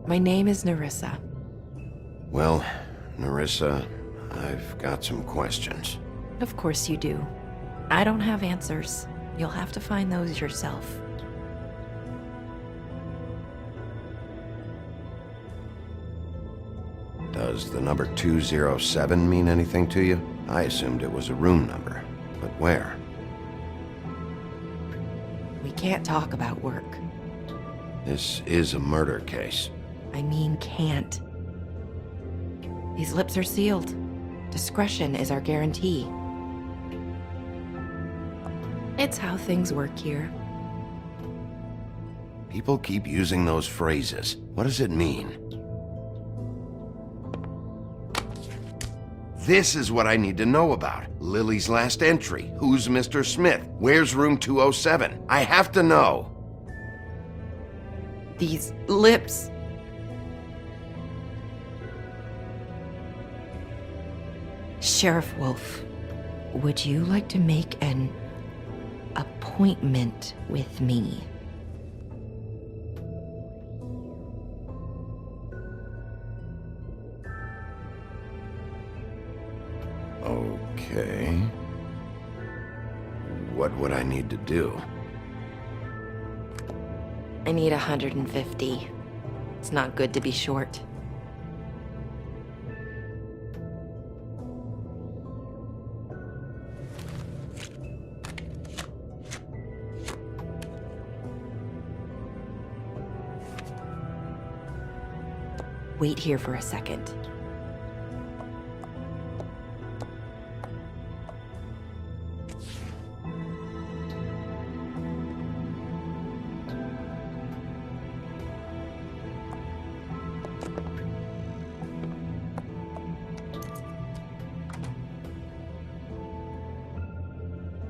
My name is Nerissa. Well, Nerissa, I've got some questions. Of course you do. I don't have answers. You'll have to find those yourself. Does the number 207 mean anything to you? I assumed it was a room number, but where? We can't talk about work. This is a murder case. I mean can't. These lips are sealed. Discretion is our guarantee. It's how things work here. People keep using those phrases. What does it mean? This is what I need to know about. Lily's last entry. Who's Mr. Smith? Where's room 207? I have to know. These lips. Sheriff Wolf, would you like to make an appointment with me? Okay. What would I need to do? I need 150. It's not good to be short. Wait here for a second.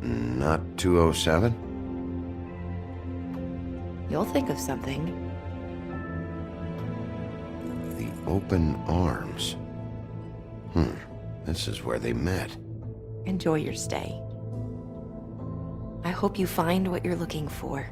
Not 207? You'll think of something. The open arms. This is where they met. Enjoy your stay. I hope you find what you're looking for.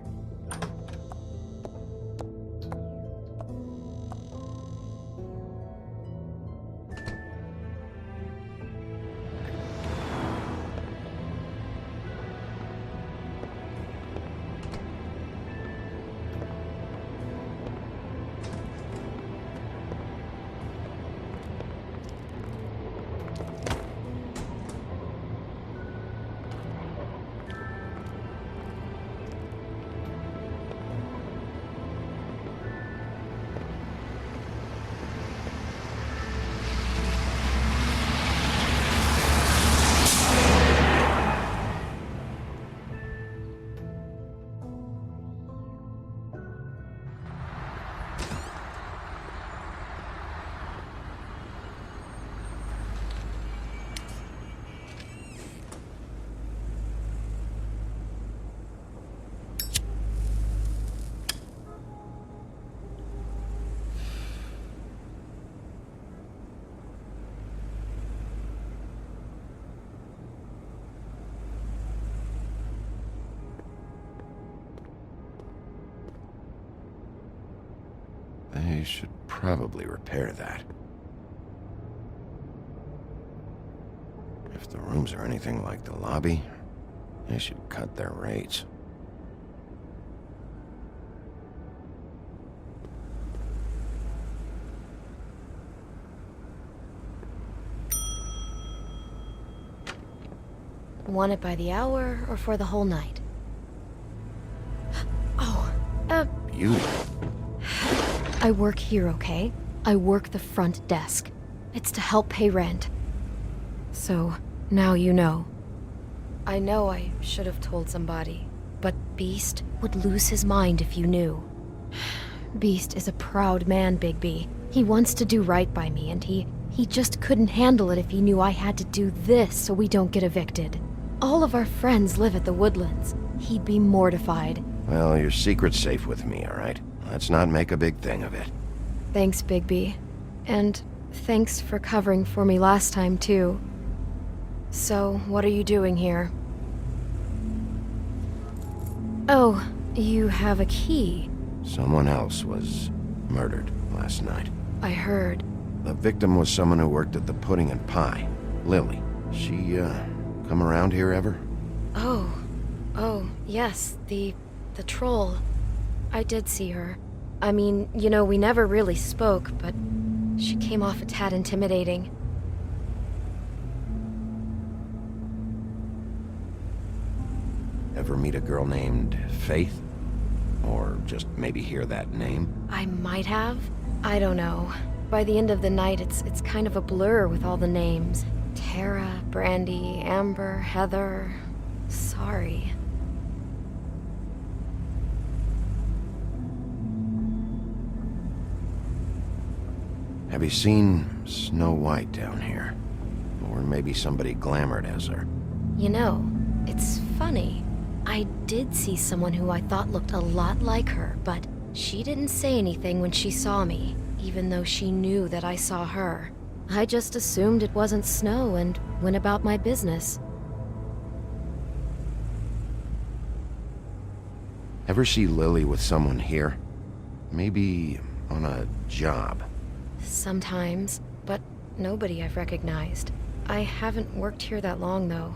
They should probably repair that. If the rooms are anything like the lobby, they should cut their rates. Want it by the hour or for the whole night? You? I work here, okay? I work the front desk. It's to help pay rent. So, now you know. I know I should have told somebody, but Beast would lose his mind if you knew. Beast is a proud man, Bigby. He wants to do right by me, and he just couldn't handle it if he knew I had to do this so we don't get evicted. All of our friends live at the Woodlands. He'd be mortified. Well, your secret's safe with me, all right? Let's not make a big thing of it. Thanks, Bigby. And thanks for covering for me last time, too. So, what are you doing here? Oh, you have a key. Someone else was murdered last night. I heard. The victim was someone who worked at the Pudding and Pie. Lily. She, come around here ever? Oh, yes, the troll. I did see her. I mean, you know, we never really spoke, but she came off a tad intimidating. Ever meet a girl named Faith? Or just maybe hear that name? I might have. I don't know. By the end of the night, it's kind of a blur with all the names. Tara, Brandy, Amber, Heather. Sorry. Have you seen Snow White down here? Or maybe somebody glamored as her? You know, it's funny. I did see someone who I thought looked a lot like her, but she didn't say anything when she saw me, even though she knew that I saw her. I just assumed it wasn't Snow and went about my business. Ever see Lily with someone here? Maybe on a job? Sometimes, but nobody I've recognized. I haven't worked here that long, though.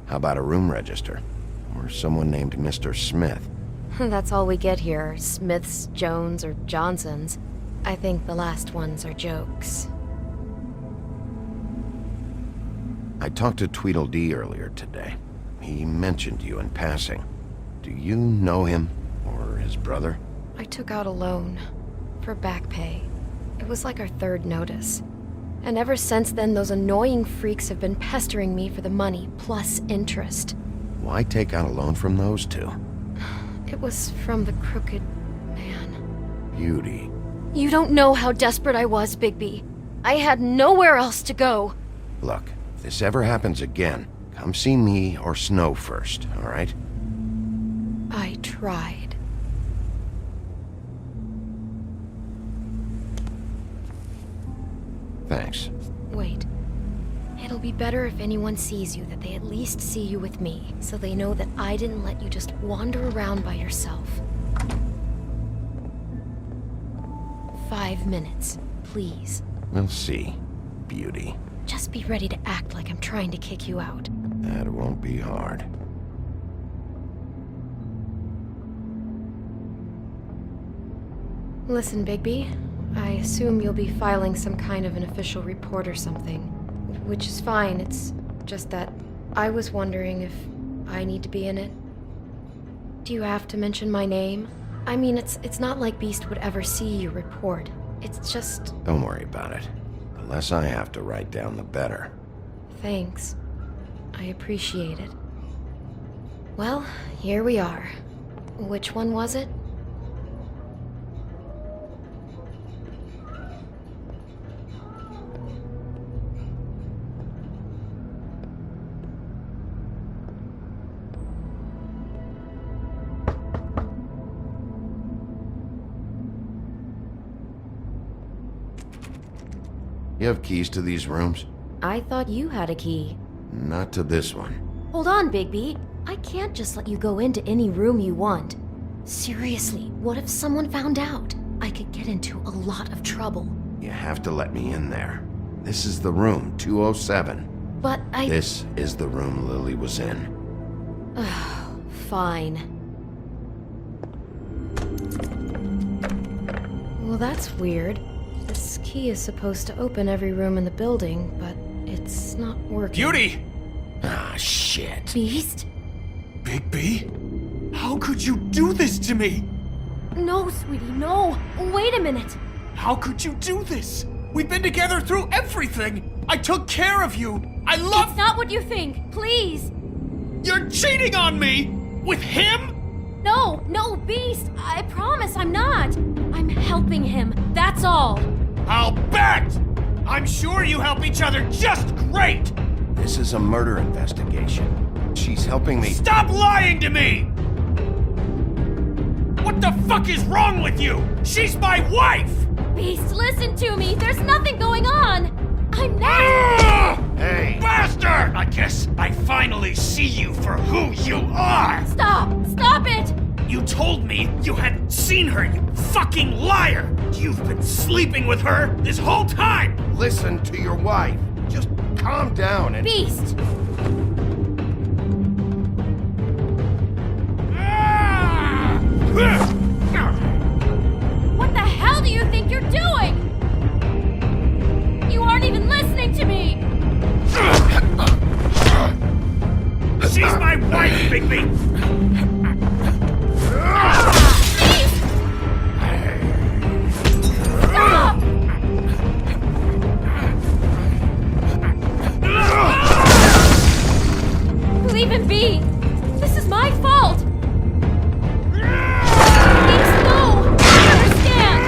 How about a room register? Or someone named Mr. Smith? That's all we get here, Smiths, Jones, or Johnsons. I think the last ones are jokes. I talked to Tweedledee earlier today. He mentioned you in passing. Do you know him? Or his brother? I took out a loan. For back pay. It was like our third notice. And ever since then, those annoying freaks have been pestering me for the money, plus interest. Why take out a loan from those two? It was from the crooked man. Beauty. You don't know how desperate I was, Bigby. I had nowhere else to go. Look, if this ever happens again, come see me or Snow first, all right? I tried. Thanks. Wait. It'll be better if anyone sees you that they at least see you with me, so they know that I didn't let you just wander around by yourself. 5 minutes, please. We'll see, Beauty. Just be ready to act like I'm trying to kick you out. That won't be hard. Listen, Bigby. I assume you'll be filing some kind of an official report or something. Which is fine, it's just that I was wondering if I need to be in it. Do you have to mention my name? I mean, it's not like Beast would ever see your report. It's just... Don't worry about it. The less I have to write down, the better. Thanks. I appreciate it. Well, here we are. Which one was it? You have keys to these rooms? I thought you had a key. Not to this one. Hold on, Bigby. I can't just let you go into any room you want. Seriously, what if someone found out? I could get into a lot of trouble. You have to let me in there. This is the room, 207. But This is the room Lily was in. Fine. Well, that's weird. This key is supposed to open every room in the building, but it's not working. Beauty! Ah, shit. Beast? Bigby? How could you do this to me? No, sweetie, no! Wait a minute! How could you do this? We've been together through everything! I took care of you! I love— It's not what you think! Please! You're cheating on me! With him? No, Beast! I promise I'm not! I'm helping him, that's all! I'll bet! I'm sure you help each other just great! This is a murder investigation. She's helping me— Stop lying to me! What the fuck is wrong with you? She's my wife! Beast, listen to me! There's nothing going on! I'm not— Hey! Bastard! I guess I finally see you for who you are! Stop! Stop it! You told me you had seen her, you fucking liar! You've been sleeping with her this whole time! Listen to your wife. Just calm down and— Beast! What the hell do you think you're doing? You aren't even listening to me! She's my wife, Bigby! Beast! Stop! Leave him be! This is my fault! Beast, no! I understand!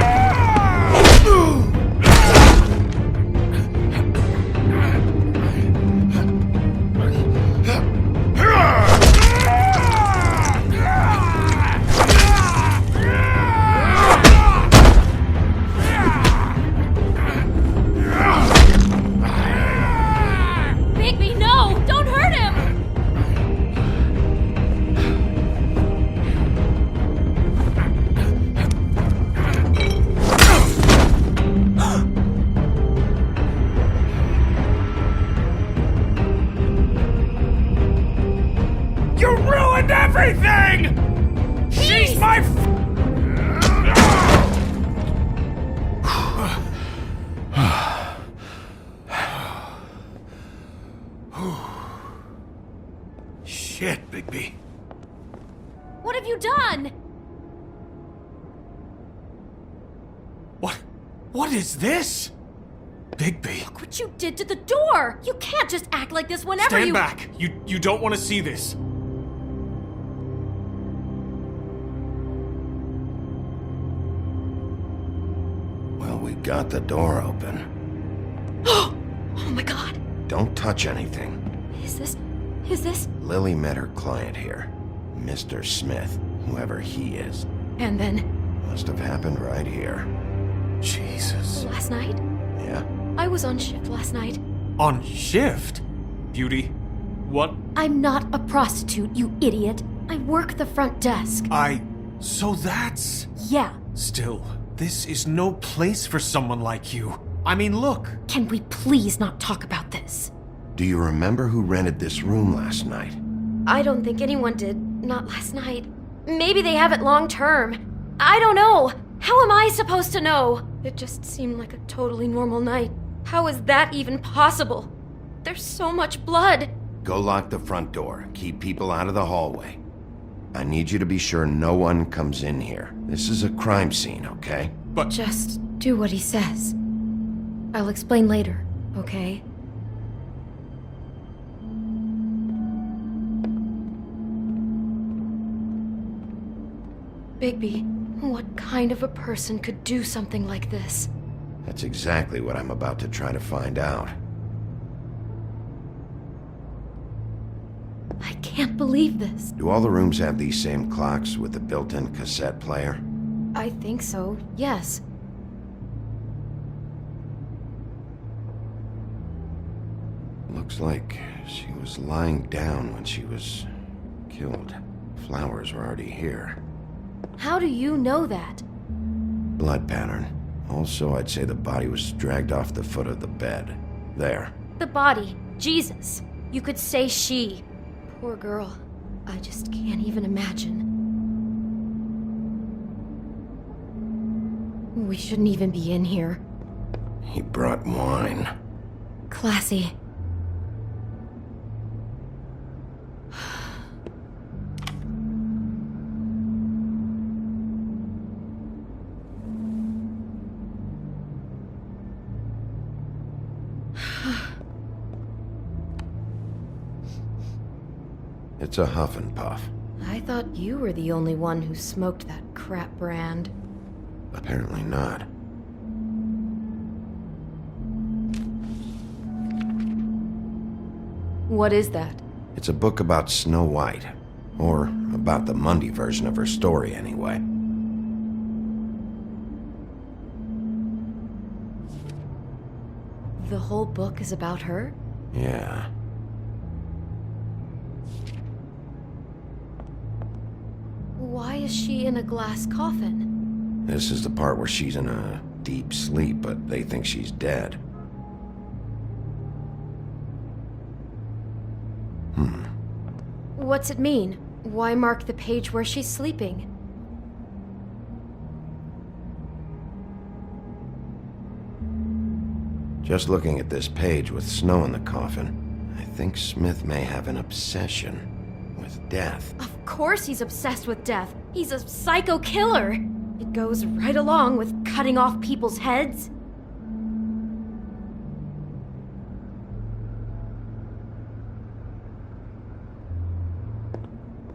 Bigby, no! Don't hurt him! You ruined everything! She's my Shit, Bigby. What have you done? What is this? Bigby. Look what you did to the door! You can't just act like this whenever Stand you- back! You don't want to see this. Well, we got the door open. Oh my god! Don't touch anything. Is this... Lily met her client here. Mr. Smith, whoever he is. And then... Must have happened right here. Jesus. Last night? Yeah? I was on shift last night. On shift? Beauty, what? I'm not a prostitute, you idiot. I work the front desk. So that's... Yeah. Still, this is no place for someone like you. I mean, look. Can we please not talk about this? Do you remember who rented this room last night? I don't think anyone did. Not last night. Maybe they have it long term. I don't know. How am I supposed to know? It just seemed like a totally normal night. How is that even possible? There's so much blood. Go lock the front door. Keep people out of the hallway. I need you to be sure no one comes in here. This is a crime scene, okay? But... Just do what he says. I'll explain later, okay? Bigby, what kind of a person could do something like this? That's exactly what I'm about to try to find out. I can't believe this. Do all the rooms have these same clocks with the built-in cassette player? I think so, yes. Looks like she was lying down when she was killed. Flowers were already here. How do you know that? Blood pattern. Also, I'd say the body was dragged off the foot of the bed. There. The body. Jesus. You could say she. Poor girl. I just can't even imagine. We shouldn't even be in here. He brought wine. Classy. It's a huff and puff. I thought you were the only one who smoked that crap brand. Apparently not. What is that? It's a book about Snow White. Or about the Mundy version of her story, anyway. The whole book is about her? Yeah. Why is she in a glass coffin? This is the part where she's in a deep sleep, but they think she's dead. What's it mean? Why mark the page where she's sleeping? Just looking at this page with snow in the coffin, I think Smith may have an obsession with death. Of course he's obsessed with death. He's a psycho killer. It goes right along with cutting off people's heads.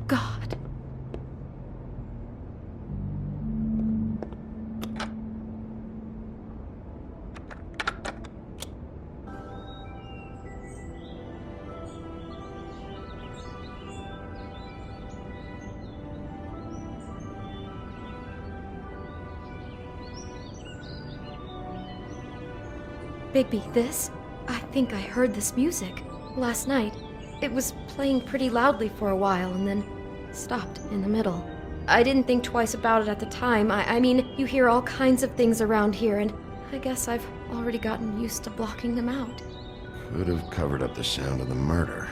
God. Bigby, this? I think I heard this music last night. It was playing pretty loudly for a while and then stopped in the middle. I didn't think twice about it at the time. I mean, you hear all kinds of things around here, and I guess I've already gotten used to blocking them out. Could have covered up the sound of the murder.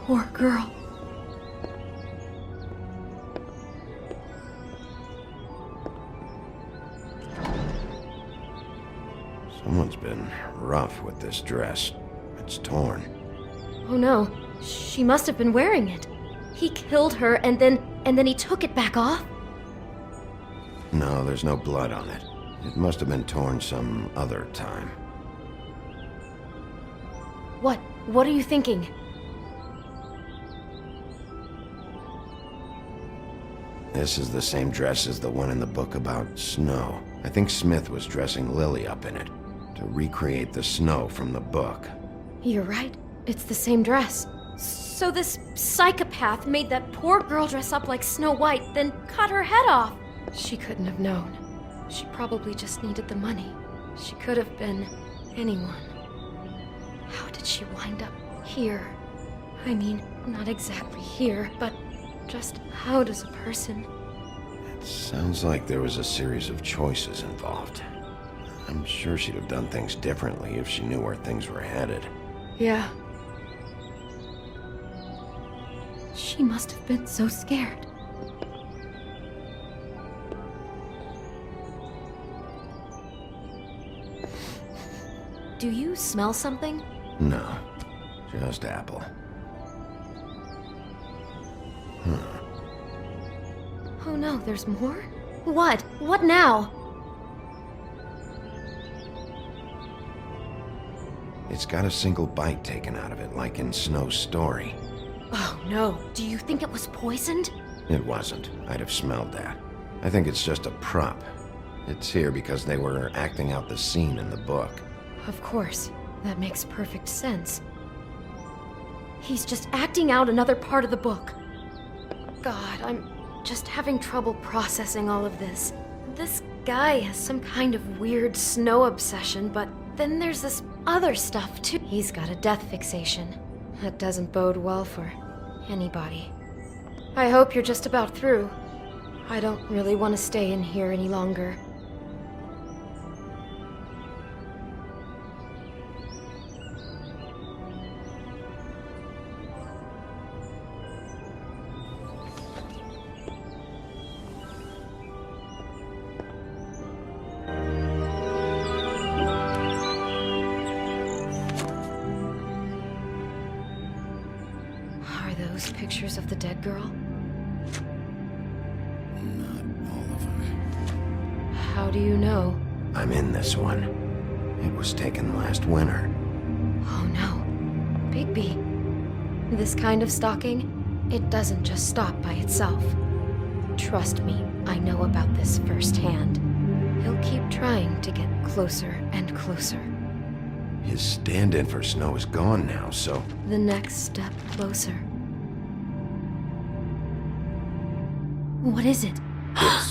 Poor girl. Someone's been rough with this dress. It's torn. Oh no, she must have been wearing it. He killed her and then he took it back off? No, there's no blood on it. It must have been torn some other time. What are you thinking? This is the same dress as the one in the book about snow. I think Smith was dressing Lily up in it, to recreate the snow from the book. You're right. It's the same dress. So this psychopath made that poor girl dress up like Snow White, then cut her head off. She couldn't have known. She probably just needed the money. She could have been anyone. How did she wind up here? I mean, not exactly here, but just how does a person... It sounds like there was a series of choices involved. I'm sure she'd have done things differently if she knew where things were headed. Yeah. She must have been so scared. Do you smell something? No, just apple. Oh no, there's more? What? What now? It's got a single bite taken out of it, like in Snow's story. Oh no, do you think it was poisoned? It wasn't. I'd have smelled that. I think it's just a prop. It's here because they were acting out the scene in the book. Of course. That makes perfect sense. He's just acting out another part of the book. God, I'm just having trouble processing all of this. This guy has some kind of weird snow obsession, but then there's this other stuff too. He's got a death fixation. That doesn't bode well for anybody. I hope you're just about through. I don't really want to stay in here any longer. Pictures of the dead girl? Not all of them. How do you know? I'm in this one. It was taken last winter. Oh no. Bigby. This kind of stalking, it doesn't just stop by itself. Trust me, I know about this firsthand. He'll keep trying to get closer and closer. His stand-in for Snow is gone now, so... The next step closer. What is it? It's